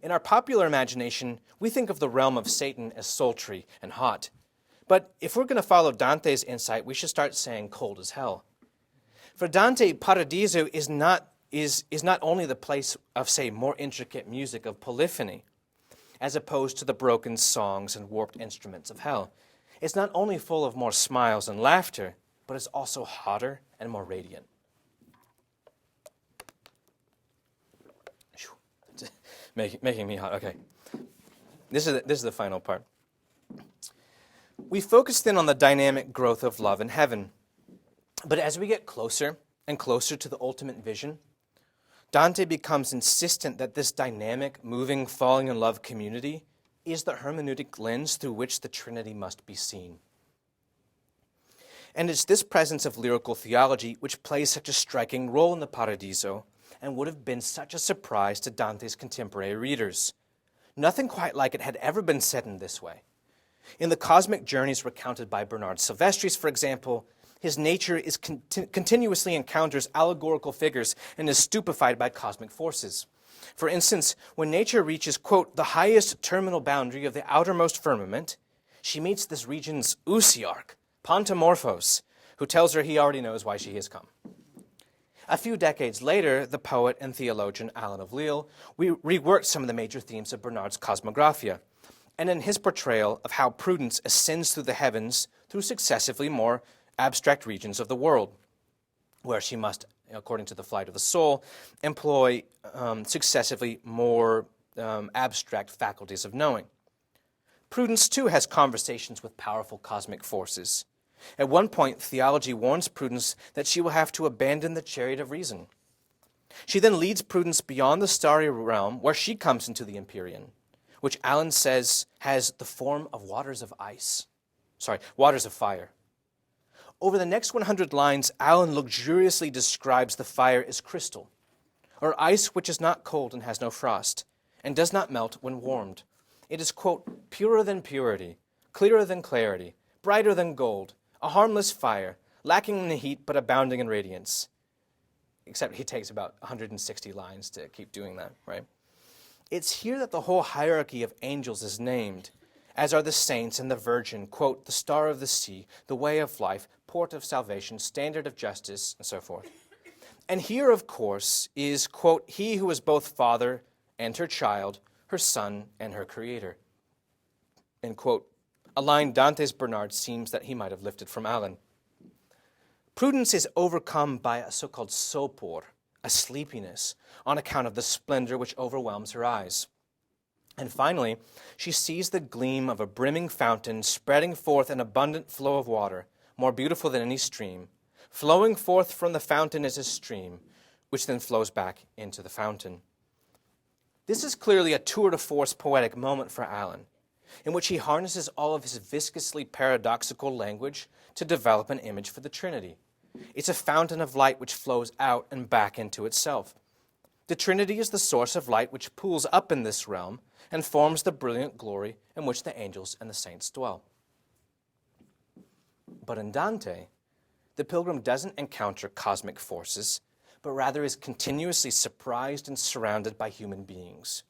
In our popular imagination, we think of the realm of Satan as sultry and hot. But if we're going to follow Dante's insight, we should start saying cold as hell. For Dante, Paradiso is not only the place of, say, more intricate music of polyphony, as opposed to the broken songs and warped instruments of hell. It's not only full of more smiles and laughter, but is also hotter and more radiant. Making me hot. Okay. This is the final part. We focused in on the dynamic growth of love in heaven. But as we get closer and closer to the ultimate vision, Dante becomes insistent that this dynamic, moving, falling in love community is the hermeneutic lens through which the Trinity must be seen. And it's this presence of lyrical theology which plays such a striking role in the Paradiso and would have been such a surprise to Dante's contemporary readers. Nothing quite like it had ever been said in this way. In the cosmic journeys recounted by Bernard Silvestris, for example, his nature is continuously encounters allegorical figures and is stupefied by cosmic forces. For instance, when nature reaches, quote, the highest terminal boundary of the outermost firmament, she meets this region's Ousiarch, Pantamorphos, who tells her he already knows why she has come. A few decades later, the poet and theologian Alan of Lille reworked some of the major themes of Bernard's Cosmographia, and in his portrayal of how prudence ascends through the heavens through successively more abstract regions of the world, where she must, according to the flight of the soul, employ successively more abstract faculties of knowing. Prudence, too, has conversations with powerful cosmic forces. At one point, theology warns Prudence that she will have to abandon the chariot of reason. She then leads Prudence beyond the starry realm, where she comes into the Empyrean, which Alan says has the form of waters of fire. Over the next 100 lines, Alan luxuriously describes the fire as crystal, or ice which is not cold and has no frost, and does not melt when warmed. It is, quote, purer than purity, clearer than clarity, brighter than gold, a harmless fire, lacking in heat but abounding in radiance. Except he takes about 160 lines to keep doing that, right? It's here that the whole hierarchy of angels is named, as are the saints and the Virgin, quote, the star of the sea, the way of life, port of salvation, standard of justice, and so forth. And here, of course, is, quote, he who is both father and her child, her son and her creator, end quote. A line Dante's Bernard seems that he might have lifted from Alan. Prudence is overcome by a so-called sopor, a sleepiness, on account of the splendor which overwhelms her eyes. And finally, she sees the gleam of a brimming fountain spreading forth an abundant flow of water, more beautiful than any stream. Flowing forth from the fountain is a stream, which then flows back into the fountain. This is clearly a tour de force poetic moment for Alan, in which he harnesses all of his viscously paradoxical language to develop an image for the Trinity. It's a fountain of light which flows out and back into itself. The Trinity is the source of light which pools up in this realm and forms the brilliant glory in which the angels and the saints dwell. But in Dante, the pilgrim doesn't encounter cosmic forces, but rather is continuously surprised and surrounded by human beings.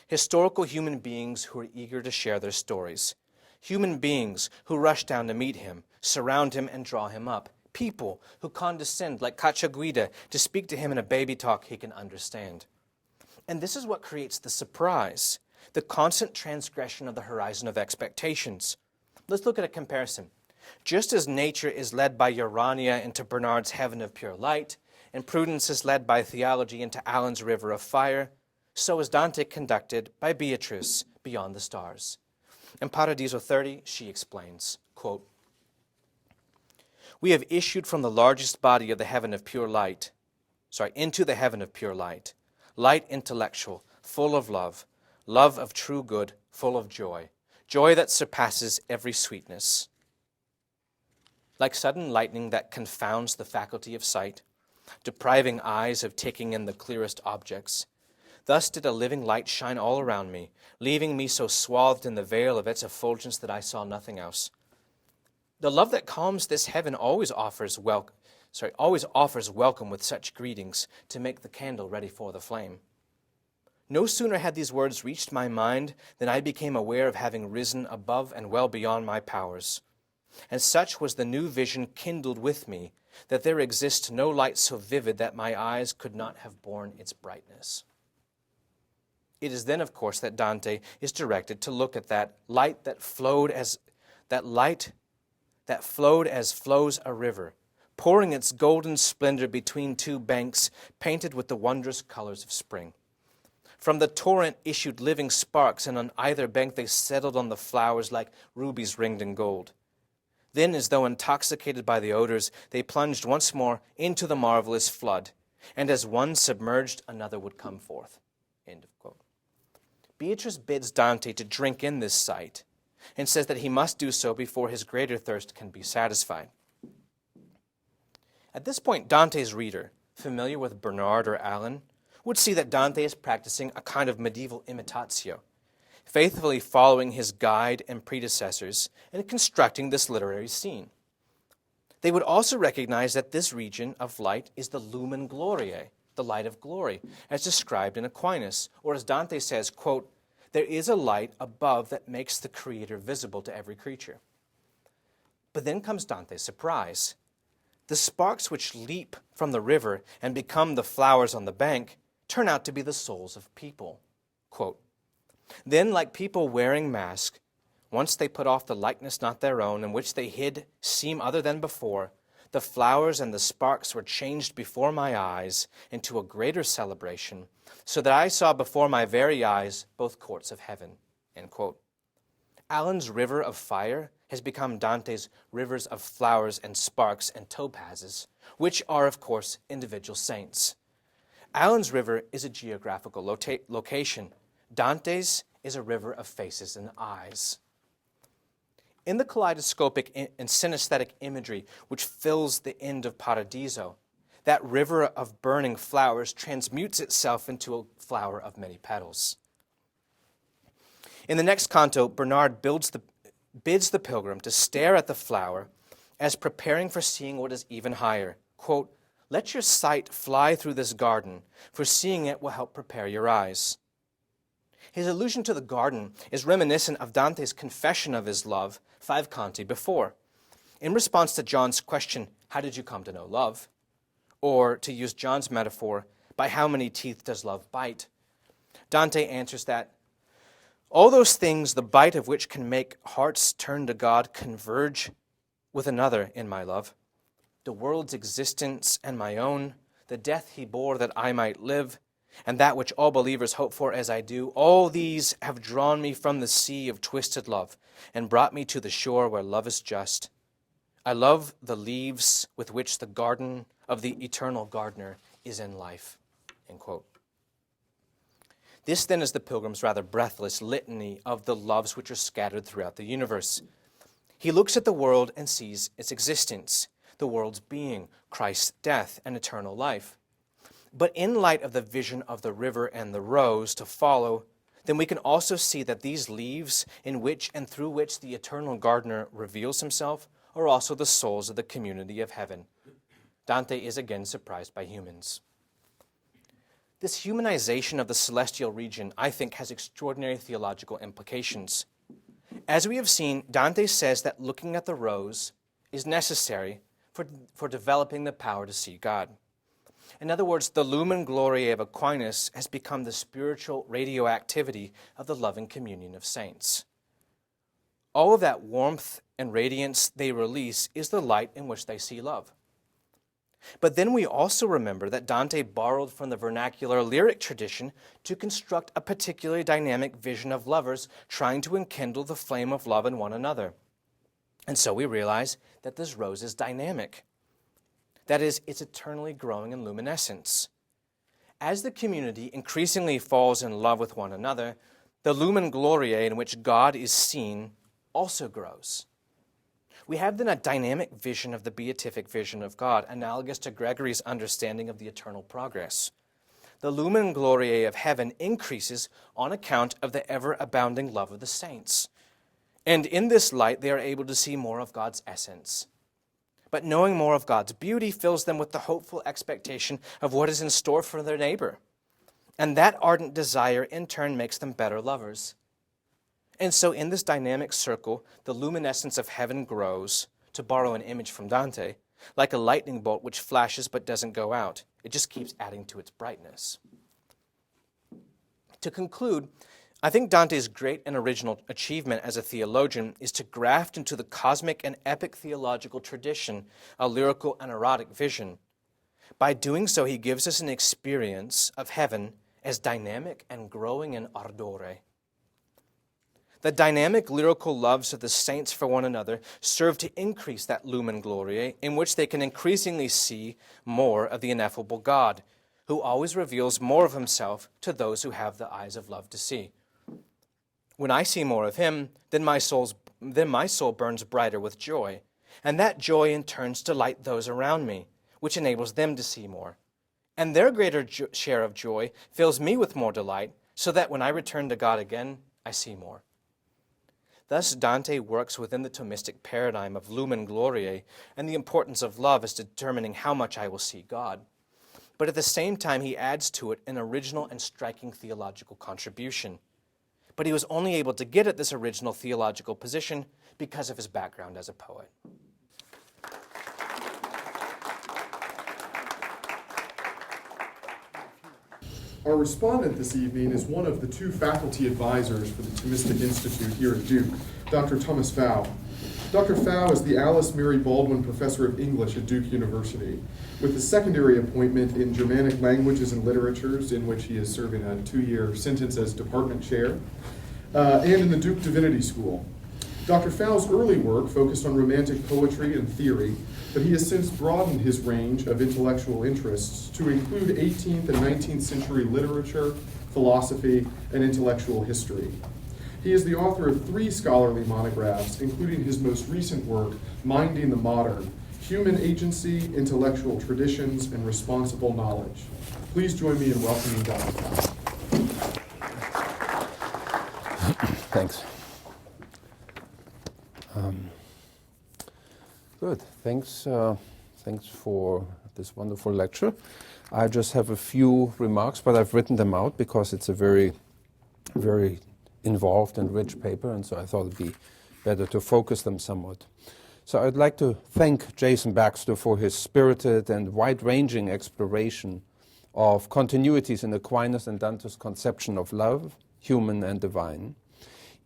Historical human beings who are eager to share their stories. Human beings who rush down to meet him, surround him, and draw him up. People who condescend, like Cacciaguida, to speak to him in a baby talk he can understand. And this is what creates the surprise, the constant transgression of the horizon of expectations. Let's look at a comparison. Just as nature is led by Urania into Bernard's heaven of pure light, and Prudence is led by theology into Alan's river of fire, so is Dante conducted by Beatrice beyond the stars. In Paradiso 30, she explains, quote, we have issued from the largest body of the heaven of pure light, into the heaven of pure light, light intellectual, full of love, love of true good, full of joy, joy that surpasses every sweetness. Like sudden lightning that confounds the faculty of sight, depriving eyes of taking in the clearest objects, thus did a living light shine all around me, leaving me so swathed in the veil of its effulgence that I saw nothing else. The love that calms this heaven always offers welcome with such greetings to make the candle ready for the flame. No sooner had these words reached my mind than I became aware of having risen above and well beyond my powers. And such was the new vision kindled with me, that there exists no light so vivid that my eyes could not have borne its brightness. It is then, of course, that Dante is directed to look at that light that flowed as that light that flowed as flows a river, pouring its golden splendor between two banks painted with the wondrous colors of spring. From the torrent issued living sparks, and on either bank they settled on the flowers like rubies ringed in gold. Then, as though intoxicated by the odors, they plunged once more into the marvelous flood, and as one submerged, another would come forth. End of quote. Beatrice bids Dante to drink in this sight, and says that he must do so before his greater thirst can be satisfied. At this point, Dante's reader, familiar with Bernard or Allen, would see that Dante is practicing a kind of medieval imitatio, faithfully following his guide and predecessors in constructing this literary scene. They would also recognize that this region of light is the lumen gloriae, the light of glory, as described in Aquinas, or as Dante says, quote, "There is a light above that makes the Creator visible to every creature." But then comes Dante's surprise. The sparks which leap from the river and become the flowers on the bank turn out to be the souls of people. Quote, "Then, like people wearing masks, once they put off the likeness not their own, in which they hid seem other than before, the flowers and the sparks were changed before my eyes into a greater celebration, so that I saw before my very eyes both courts of heaven." End quote. Allen's river of fire has become Dante's rivers of flowers and sparks and topazes, which are, of course, individual saints. Allen's river is a geographical location. Dante's is a river of faces and eyes. In the kaleidoscopic and synesthetic imagery which fills the end of Paradiso, that river of burning flowers transmutes itself into a flower of many petals. In the next canto, Bernard bids the pilgrim to stare at the flower as preparing for seeing what is even higher. Quote, "Let your sight fly through this garden, for seeing it will help prepare your eyes." His allusion to the garden is reminiscent of Dante's confession of his love 5 canti before. In response to John's question, "How did you come to know love?" Or, to use John's metaphor, "By how many teeth does love bite?" Dante answers that, "All those things, the bite of which can make hearts turn to God, converge with another in my love. The world's existence and my own, the death he bore that I might live, and that which all believers hope for as I do, all these have drawn me from the sea of twisted love and brought me to the shore where love is just. I love the leaves with which the garden of the eternal gardener is in life." End quote. This then is the pilgrim's rather breathless litany of the loves which are scattered throughout the universe. He looks at the world and sees its existence, the world's being, Christ's death, and eternal life. But in light of the vision of the river and the rose to follow, then we can also see that these leaves in which and through which the eternal gardener reveals himself are also the souls of the community of heaven. Dante is again surprised by humans. This humanization of the celestial region, I think, has extraordinary theological implications. As we have seen, Dante says that looking at the rose is necessary for developing the power to see God. In other words, the lumen gloriae of Aquinas has become the spiritual radioactivity of the loving communion of saints. All of that warmth and radiance they release is the light in which they see love. But then we also remember that Dante borrowed from the vernacular lyric tradition to construct a particularly dynamic vision of lovers trying to enkindle the flame of love in one another. And so we realize that this rose is dynamic. That is, it's eternally growing in luminescence. As the community increasingly falls in love with one another, the lumen gloriae in which God is seen also grows. We have then a dynamic vision of the beatific vision of God, analogous to Gregory's understanding of the eternal progress. The lumen gloriae of heaven increases on account of the ever-abounding love of the saints. And in this light, they are able to see more of God's essence. But knowing more of God's beauty fills them with the hopeful expectation of what is in store for their neighbor. And that ardent desire, in turn, makes them better lovers. And so in this dynamic circle, the luminescence of heaven grows, to borrow an image from Dante, like a lightning bolt which flashes but doesn't go out. It just keeps adding to its brightness. To conclude, I think Dante's great and original achievement as a theologian is to graft into the cosmic and epic theological tradition a lyrical and erotic vision. By doing so, he gives us an experience of heaven as dynamic and growing in ardore. The dynamic lyrical loves of the saints for one another serve to increase that lumen gloriae in which they can increasingly see more of the ineffable God, who always reveals more of himself to those who have the eyes of love to see. When I see more of him, then my soul burns brighter with joy, and that joy in turn delights those around me, which enables them to see more. And their greater share of joy fills me with more delight, so that when I return to God again, I see more. Thus, Dante works within the Thomistic paradigm of lumen gloriae and the importance of love as determining how much I will see God. But at the same time, he adds to it an original and striking theological contribution. But he was only able to get at this original theological position because of his background as a poet. Our respondent this evening is one of the two faculty advisors for the Thomistic Institute here at Duke, Dr. Thomas Pfau. Dr. Pfau is the Alice Mary Baldwin Professor of English at Duke University, with a secondary appointment in Germanic Languages and Literatures, in which he is serving a 2-year sentence as department chair, and in the Duke Divinity School. Dr. Pfau's early work focused on Romantic poetry and theory, but he has since broadened his range of intellectual interests to include 18th and 19th century literature, philosophy, and intellectual history. He is the author of 3 scholarly monographs, including his most recent work, Minding the Modern: Human Agency, Intellectual Traditions, and Responsible Knowledge. Please join me in welcoming Dr. Pfau. Thanks. Good. Thanks for this wonderful lecture. I just have a few remarks, but I've written them out because it's a very, very involved and rich paper, and so I thought it'd be better to focus them somewhat. So I'd like to thank Jason Baxter for his spirited and wide-ranging exploration of continuities in Aquinas and Dante's conception of love, human and divine,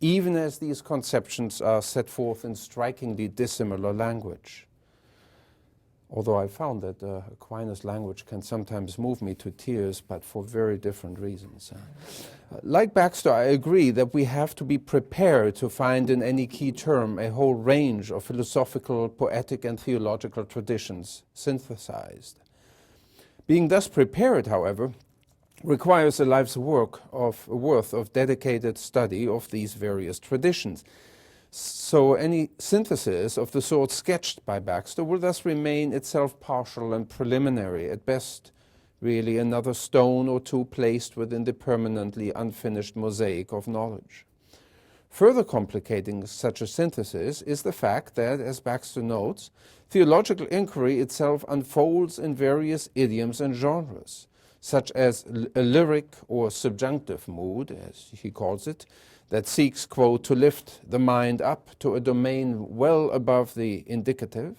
even as these conceptions are set forth in strikingly dissimilar language. Although I found that Aquinas' language can sometimes move me to tears, but for very different reasons. Like Baxter, I agree that we have to be prepared to find in any key term a whole range of philosophical, poetic, and theological traditions synthesized. Being thus prepared, however, requires a life's worth of dedicated study of these various traditions. So any synthesis of the sort sketched by Baxter will thus remain itself partial and preliminary, at best really another stone or two placed within the permanently unfinished mosaic of knowledge. Further complicating such a synthesis is the fact that, as Baxter notes, theological inquiry itself unfolds in various idioms and genres, such as a lyric or subjunctive mood, as he calls it, that seeks, quote, to lift the mind up to a domain well above the indicative,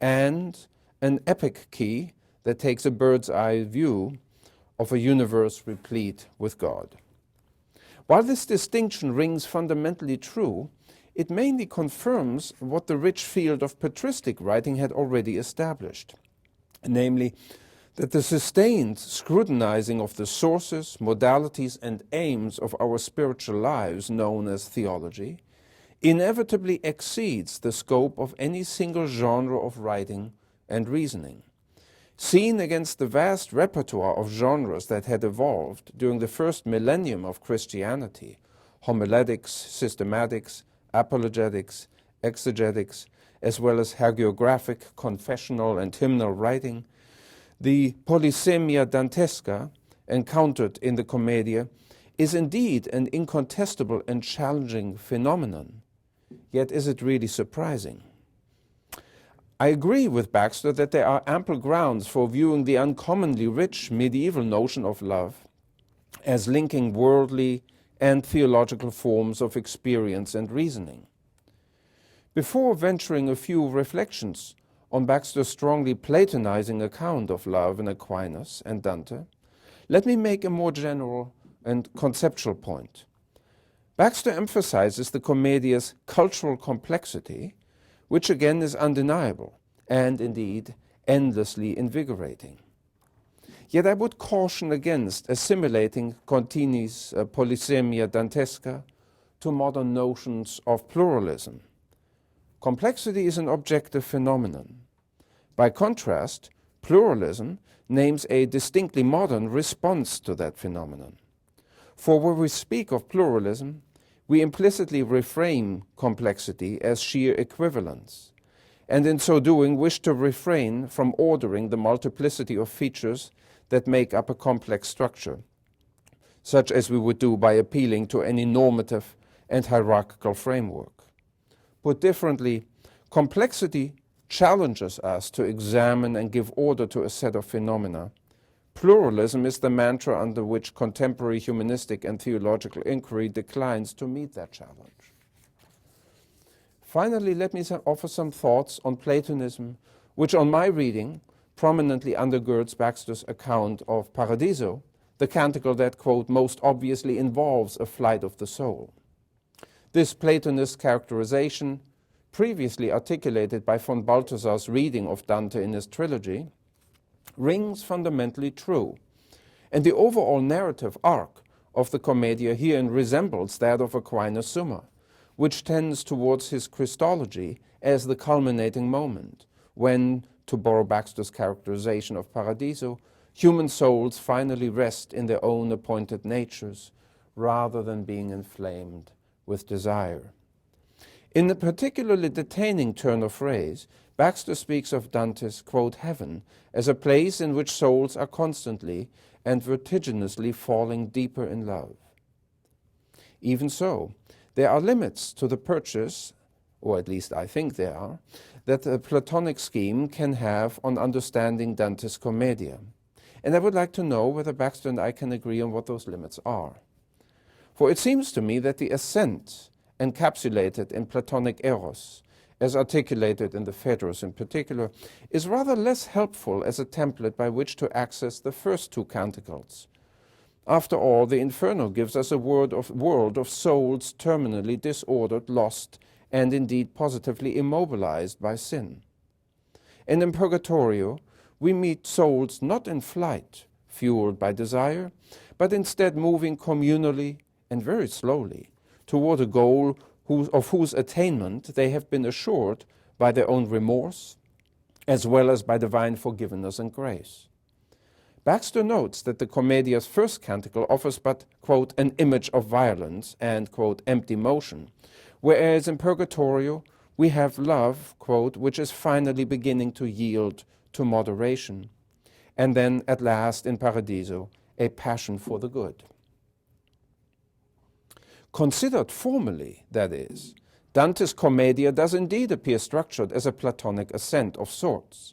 and an epic key that takes a bird's-eye view of a universe replete with God. While this distinction rings fundamentally true, it mainly confirms what the rich field of patristic writing had already established, namely, that the sustained scrutinizing of the sources, modalities, and aims of our spiritual lives, known as theology, inevitably exceeds the scope of any single genre of writing and reasoning. Seen against the vast repertoire of genres that had evolved during the first millennium of Christianity, homiletics, systematics, apologetics, exegetics, as well as hagiographic, confessional, and hymnal writing, the polysemia dantesca, encountered in the Commedia, is indeed an incontestable and challenging phenomenon. Yet is it really surprising? I agree with Baxter that there are ample grounds for viewing the uncommonly rich medieval notion of love as linking worldly and theological forms of experience and reasoning. Before venturing a few reflections on Baxter's strongly Platonizing account of love in Aquinas and Dante, let me make a more general and conceptual point. Baxter emphasizes the Commedia's cultural complexity, which again is undeniable and indeed endlessly invigorating. Yet I would caution against assimilating Contini's polysemia dantesca to modern notions of pluralism. Complexity is an objective phenomenon. By contrast, pluralism names a distinctly modern response to that phenomenon. For when we speak of pluralism, we implicitly reframe complexity as sheer equivalence, and in so doing wish to refrain from ordering the multiplicity of features that make up a complex structure, such as we would do by appealing to any normative and hierarchical framework. Put differently, complexity challenges us to examine and give order to a set of phenomena. Pluralism is the mantra under which contemporary humanistic and theological inquiry declines to meet that challenge. Finally, let me offer some thoughts on Platonism, which on my reading prominently undergirds Baxter's account of Paradiso, the canticle that, quote, most obviously involves a flight of the soul. This Platonist characterization, previously articulated by von Balthasar's reading of Dante in his trilogy, rings fundamentally true, and the overall narrative arc of the Commedia herein resembles that of Aquinas' Summa, which tends towards his Christology as the culminating moment, when, to borrow Baxter's characterization of Paradiso, human souls finally rest in their own appointed natures, rather than being inflamed with desire. In a particularly detaining turn of phrase, Baxter speaks of Dante's, quote, heaven as a place in which souls are constantly and vertiginously falling deeper in love. Even so, there are limits to the purchase, or at least I think there are, that a Platonic scheme can have on understanding Dante's Commedia. And I would like to know whether Baxter and I can agree on what those limits are. For it seems to me that the ascent encapsulated in Platonic eros, as articulated in the Phaedrus in particular, is rather less helpful as a template by which to access the first two canticles. After all, the Inferno gives us a world of souls terminally disordered, lost, and indeed positively immobilized by sin. And in Purgatorio, we meet souls not in flight, fueled by desire, but instead moving communally and very slowly toward a goal of whose attainment they have been assured by their own remorse, as well as by divine forgiveness and grace. Baxter notes that the Commedia's first canticle offers but, quote, an image of violence and, quote, empty motion, whereas in Purgatorio we have love, quote, which is finally beginning to yield to moderation, and then at last in Paradiso, a passion for the good. Considered formally, that is, Dante's Commedia does indeed appear structured as a Platonic ascent of sorts.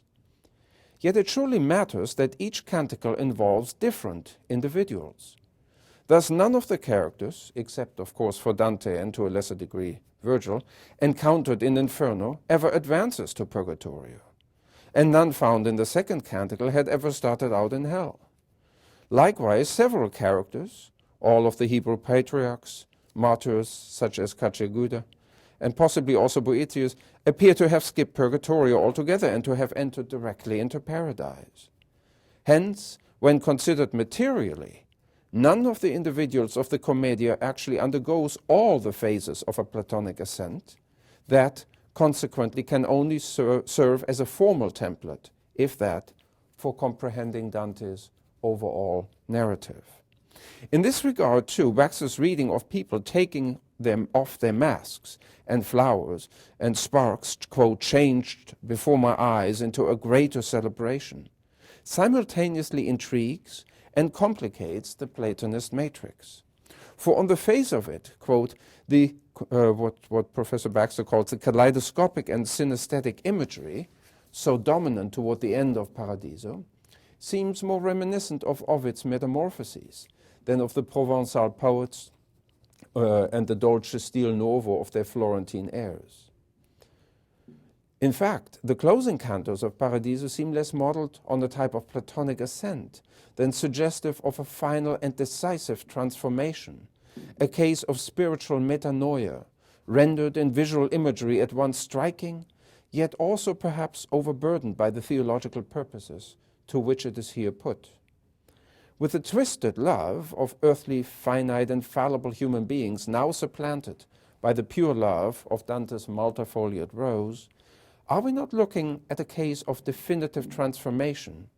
Yet it surely matters that each canticle involves different individuals. Thus none of the characters, except of course for Dante and to a lesser degree Virgil, encountered in Inferno ever advances to Purgatorio, and none found in the second canticle had ever started out in hell. Likewise, several characters, all of the Hebrew patriarchs, martyrs such as Cacciaguda, and possibly also Boethius, appear to have skipped Purgatorio altogether and to have entered directly into paradise. Hence, when considered materially, none of the individuals of the Commedia actually undergoes all the phases of a Platonic ascent. That, consequently, can only serve as a formal template, if that, for comprehending Dante's overall narrative. In this regard, too, Baxter's reading of people taking them off their masks and flowers and sparks, quote, changed before my eyes into a greater celebration, simultaneously intrigues and complicates the Platonist matrix. For on the face of it, quote, the what Professor Baxter calls the kaleidoscopic and synesthetic imagery, so dominant toward the end of Paradiso, seems more reminiscent of Ovid's Metamorphoses than of the Provençal poets and the dolce stil nuovo of their Florentine heirs. In fact, the closing cantos of Paradiso seem less modeled on a type of Platonic ascent than suggestive of a final and decisive transformation, a case of spiritual metanoia, rendered in visual imagery at once striking, yet also perhaps overburdened by the theological purposes to which it is here put. With the twisted love of earthly, finite, and fallible human beings now supplanted by the pure love of Dante's multifoliate rose, are we not looking at a case of definitive transformation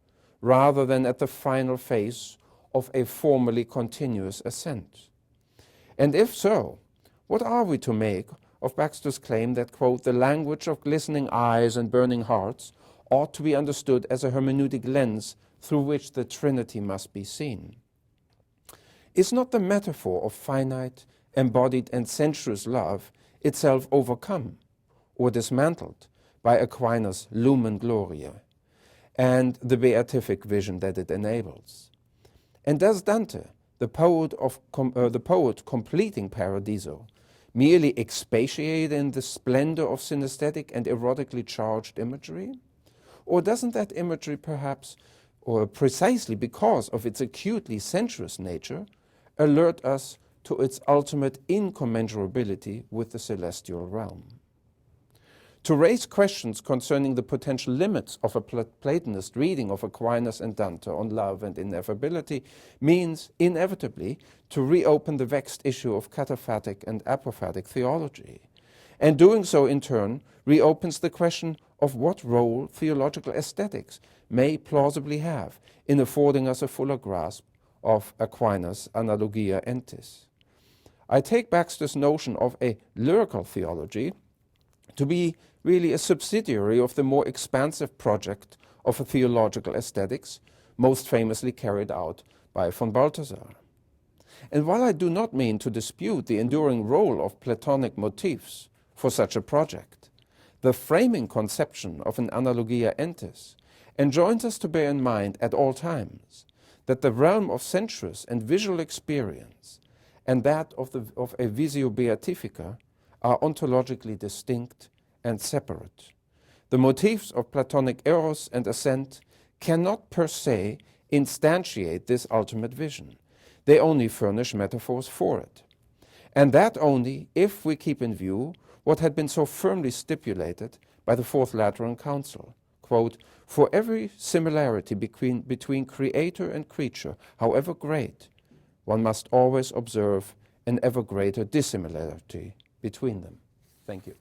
rather than at the final phase of a formally continuous ascent? And if so, what are we to make of Baxter's claim that, quote, the language of glistening eyes and burning hearts ought to be understood as a hermeneutic lens through which the Trinity must be seen? Is not the metaphor of finite, embodied, and sensuous love itself overcome or dismantled by Aquinas' Lumen Gloria and the beatific vision that it enables? And does Dante, the poet completing Paradiso, merely expatiate in the splendor of synesthetic and erotically charged imagery? Or doesn't that imagery perhaps, or precisely because of its acutely sensuous nature, alert us to its ultimate incommensurability with the celestial realm? To raise questions concerning the potential limits of a Platonist reading of Aquinas and Dante on love and ineffability means, inevitably, to reopen the vexed issue of cataphatic and apophatic theology. And doing so, in turn, reopens the question of what role theological aesthetics may plausibly have in affording us a fuller grasp of Aquinas' Analogia Entis. I take Baxter's notion of a lyrical theology to be really a subsidiary of the more expansive project of a theological aesthetics, most famously carried out by von Balthasar. And while I do not mean to dispute the enduring role of Platonic motifs for such a project, the framing conception of an Analogia Entis enjoins us to bear in mind at all times that the realm of sensuous and visual experience and that of a visio beatifica are ontologically distinct and separate. The motifs of Platonic eros and ascent cannot per se instantiate this ultimate vision. They only furnish metaphors for it. And that only if we keep in view what had been so firmly stipulated by the Fourth Lateran Council, quote, for every similarity between creator and creature, however great, one must always observe an ever greater dissimilarity between them. Thank you.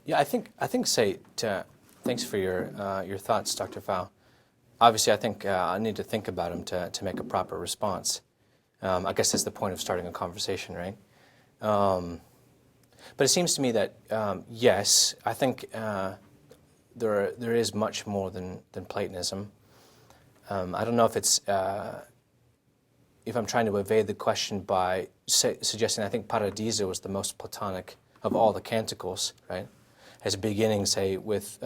Yeah, thanks for your thoughts, Dr. Pfau. Obviously, I think I need to think about them to make a proper response. I guess that's the point of starting a conversation, right? But it seems to me that, yes, I think there is much more than Platonism. I don't know if I'm trying to evade the question by suggesting I think Paradiso is the most Platonic of all the canticles, right? As a beginning, say, with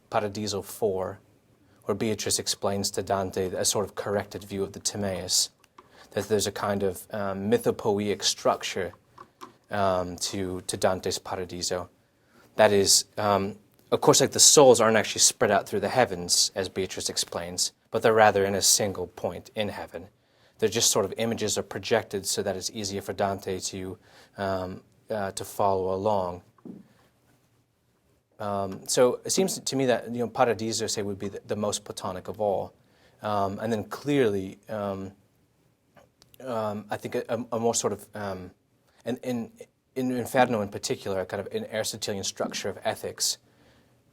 Paradiso 4, where Beatrice explains to Dante a sort of corrected view of the Timaeus, that there's a kind of mythopoeic structure to Dante's Paradiso. That is, of course, like the souls aren't actually spread out through the heavens, as Beatrice explains, but they're rather in a single point in heaven. They're just sort of images are projected so that it's easier for Dante to follow along. So it seems to me that Paradiso, say, would be the most Platonic of all, and then clearly, I think a more sort of, in Inferno in particular, a kind of an Aristotelian structure of ethics,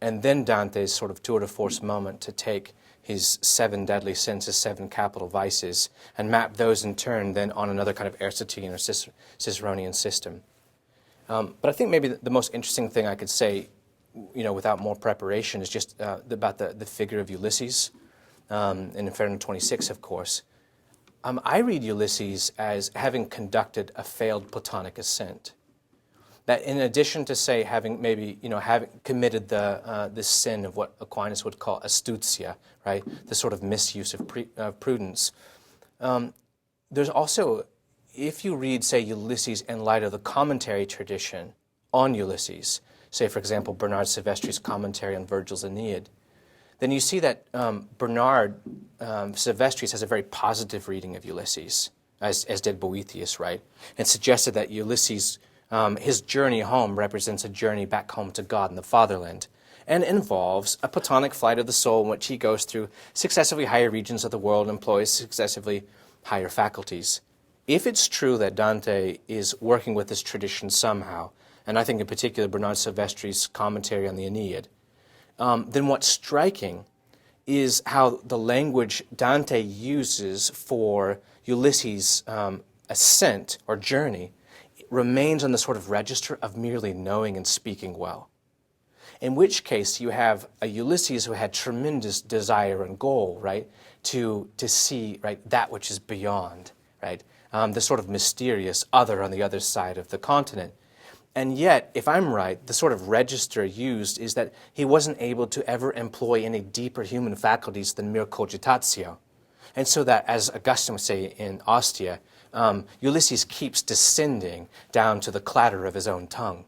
and then Dante's sort of tour de force moment to take his 7 deadly sins, his 7 capital vices, and map those in turn then on another kind of Aristotelian or Ciceronian system. But I think maybe the most interesting thing I could say, without more preparation, is just about the figure of Ulysses in Inferno 26, of course. I read Ulysses as having conducted a failed Platonic ascent. That in addition to, say, having maybe, having committed this sin of what Aquinas would call astutia, right, the sort of misuse of prudence, there's also, if you read, say, Ulysses in light of the commentary tradition on Ulysses, say, for example, Bernard Silvestri's commentary on Virgil's Aeneid, then you see that Bernard Silvestris has a very positive reading of Ulysses, as did Boethius, right? And suggested that Ulysses, his journey home represents a journey back home to God in the fatherland, and involves a Platonic flight of the soul in which he goes through successively higher regions of the world and employs successively higher faculties. If it's true that Dante is working with this tradition somehow, and I think in particular Bernard Silvestris' commentary on the Aeneid, then what's striking is how the language Dante uses for Ulysses' ascent or journey remains on the sort of register of merely knowing and speaking well. In which case you have a Ulysses who had tremendous desire and goal, right, to see, right, that which is beyond, right, the sort of mysterious other on the other side of the continent. And yet, if I'm right, the sort of register used is that he wasn't able to ever employ any deeper human faculties than mere cogitatio. And so that, as Augustine would say in Ostia, Ulysses keeps descending down to the clatter of his own tongue.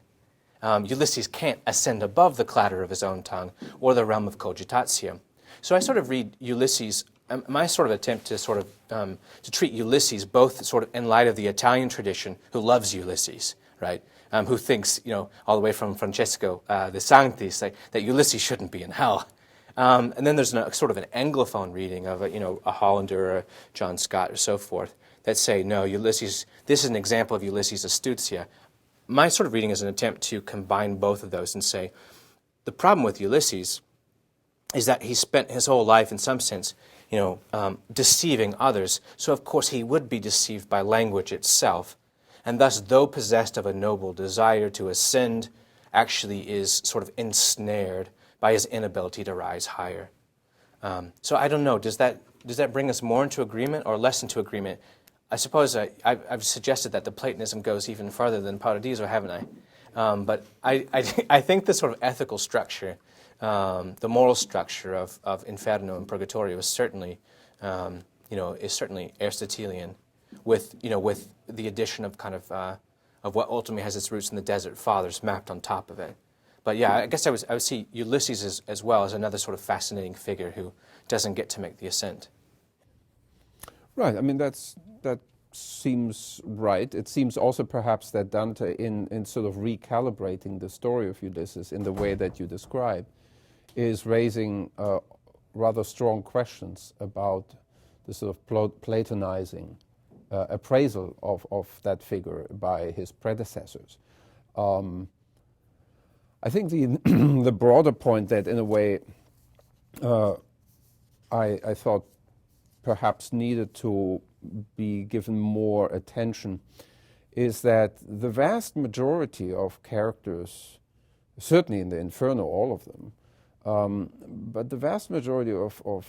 Ulysses can't ascend above the clatter of his own tongue or the realm of cogitatio. So I sort of read Ulysses, my sort of attempt to sort of to treat Ulysses both sort of in light of the Italian tradition, who loves Ulysses, right? Who thinks, all the way from Francesco de Sanctis, that Ulysses shouldn't be in hell. And then there's sort of an Anglophone reading of a Hollander or a John Scott or so forth that say, no, Ulysses, this is an example of Ulysses' astutia. My sort of reading is an attempt to combine both of those and say, the problem with Ulysses is that he spent his whole life, in some sense, deceiving others. So, of course, he would be deceived by language itself. And thus, though possessed of a noble desire to ascend, actually is sort of ensnared by his inability to rise higher. So I don't know, does that bring us more into agreement or less into agreement? I suppose I've suggested that the Platonism goes even further than Paradiso, haven't I? But I think the sort of ethical structure, the moral structure of Inferno and Purgatorio is certainly, Aristotelian, with the addition of kind of what ultimately has its roots in the Desert Fathers mapped on top of it. But yeah, I guess I would see Ulysses as well as another sort of fascinating figure who doesn't get to make the ascent. Right. I mean, that seems right. It seems also perhaps that Dante, in sort of recalibrating the story of Ulysses in the way that you describe, is raising rather strong questions about the sort of Platonizing appraisal of that figure by his predecessors. I think the broader point that, in a way, I thought perhaps needed to be given more attention is that the vast majority of characters, certainly in the Inferno, all of them, but the vast majority of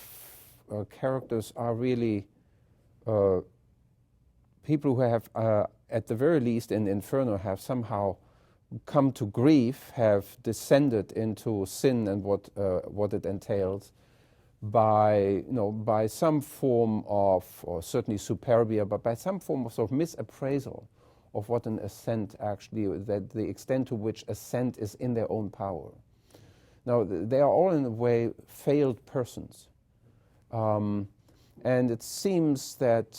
characters are really people who have, at the very least in Inferno, have somehow come to grief, have descended into sin and what it entails, by some form of, or certainly superbia, but by some form of sort of misappraisal of what an ascent actually, that the extent to which ascent is in their own power. Now, they are all in a way failed persons. And it seems that,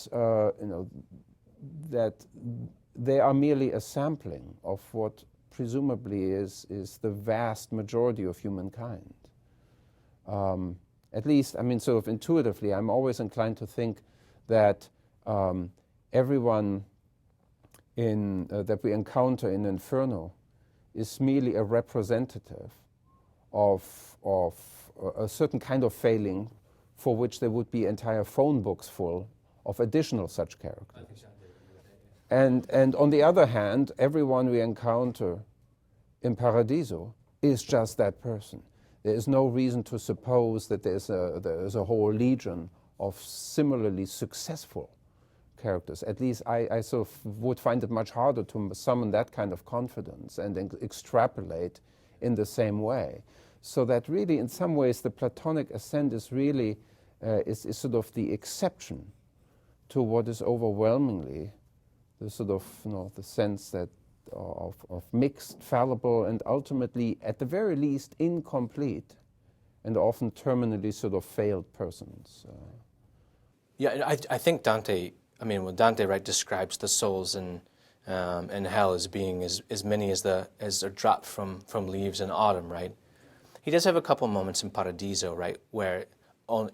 that they are merely a sampling of what presumably is the vast majority of humankind. At least, I mean, sort of intuitively, I'm always inclined to think that everyone that we encounter in Inferno is merely a representative of a certain kind of failing for which there would be entire phone books full of additional such characters. And on the other hand, everyone we encounter in Paradiso is just that person. There is no reason to suppose that there is a whole legion of similarly successful characters. At least I sort of would find it much harder to summon that kind of confidence and extrapolate in the same way. So that really, in some ways, the Platonic ascent is really is sort of the exception to what is overwhelmingly the sort of the sense that of mixed, fallible, and ultimately, at the very least, incomplete and often terminally sort of failed persons. Yeah, I think Dante, I mean, when Dante, right, describes the souls in hell as being as many as are dropped from leaves in autumn, right? He does have a couple moments in Paradiso, right, where,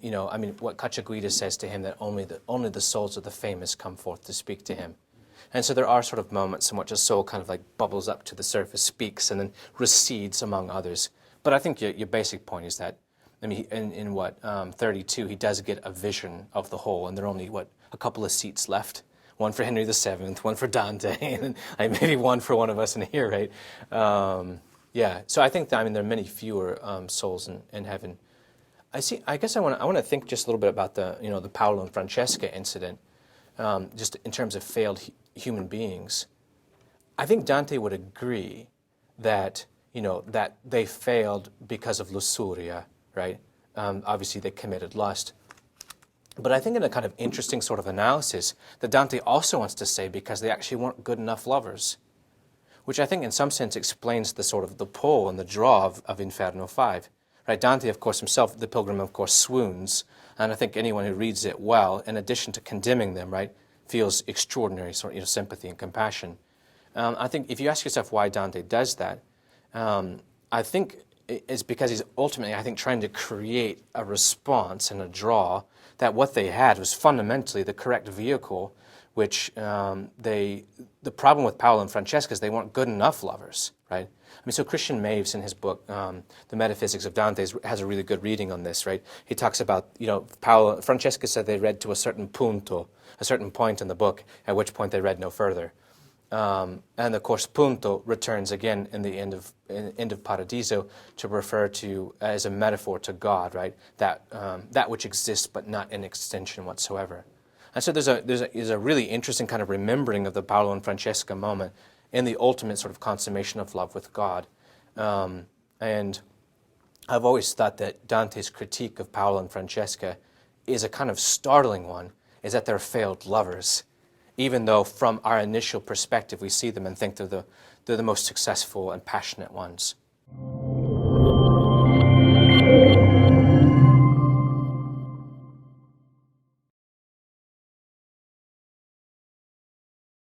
you know, I mean, what Cacciaguida says to him, that only the souls of the famous come forth to speak to him. And so there are sort of moments in which a soul kind of like bubbles up to the surface, speaks, and then recedes among others. But I think your basic point is that, I mean, in 32, he does get a vision of the whole, and there are only, a couple of seats left. One for Henry VII, one for Dante, and maybe one for one of us in here, right? Yeah, so I think that, I mean, there are many fewer souls in heaven. I guess I want to think just a little bit about the Paolo and Francesca incident, just in terms of failed human beings. I think Dante would agree that that they failed because of lusuria, right? Obviously, they committed lust. But I think in a kind of interesting sort of analysis, that Dante also wants to say because they actually weren't good enough lovers, which I think in some sense explains the sort of the pull and the draw of Inferno 5. Right? Dante, of course, himself, the pilgrim, of course, swoons, and I think anyone who reads it well, in addition to condemning them, right, feels extraordinary sort of sympathy and compassion. I think if you ask yourself why Dante does that, I think it's because he's ultimately, I think, trying to create a response and a draw that what they had was fundamentally the correct vehicle, which the problem with Paolo and Francesca is they weren't good enough lovers, right? I mean, so Christian Maves in his book, The Metaphysics of Dante, has a really good reading on this, right? He talks about, Paolo, Francesca said they read to a certain punto, a certain point in the book, at which point they read no further. And of course, punto returns again in the end of Paradiso to refer to as a metaphor to God, right? That which exists but not in extension whatsoever. And so there's a really interesting kind of remembering of the Paolo and Francesca moment in the ultimate sort of consummation of love with God. And I've always thought that Dante's critique of Paolo and Francesca is a kind of startling one, is that they're failed lovers, even though from our initial perspective we see them and think they're the most successful and passionate ones.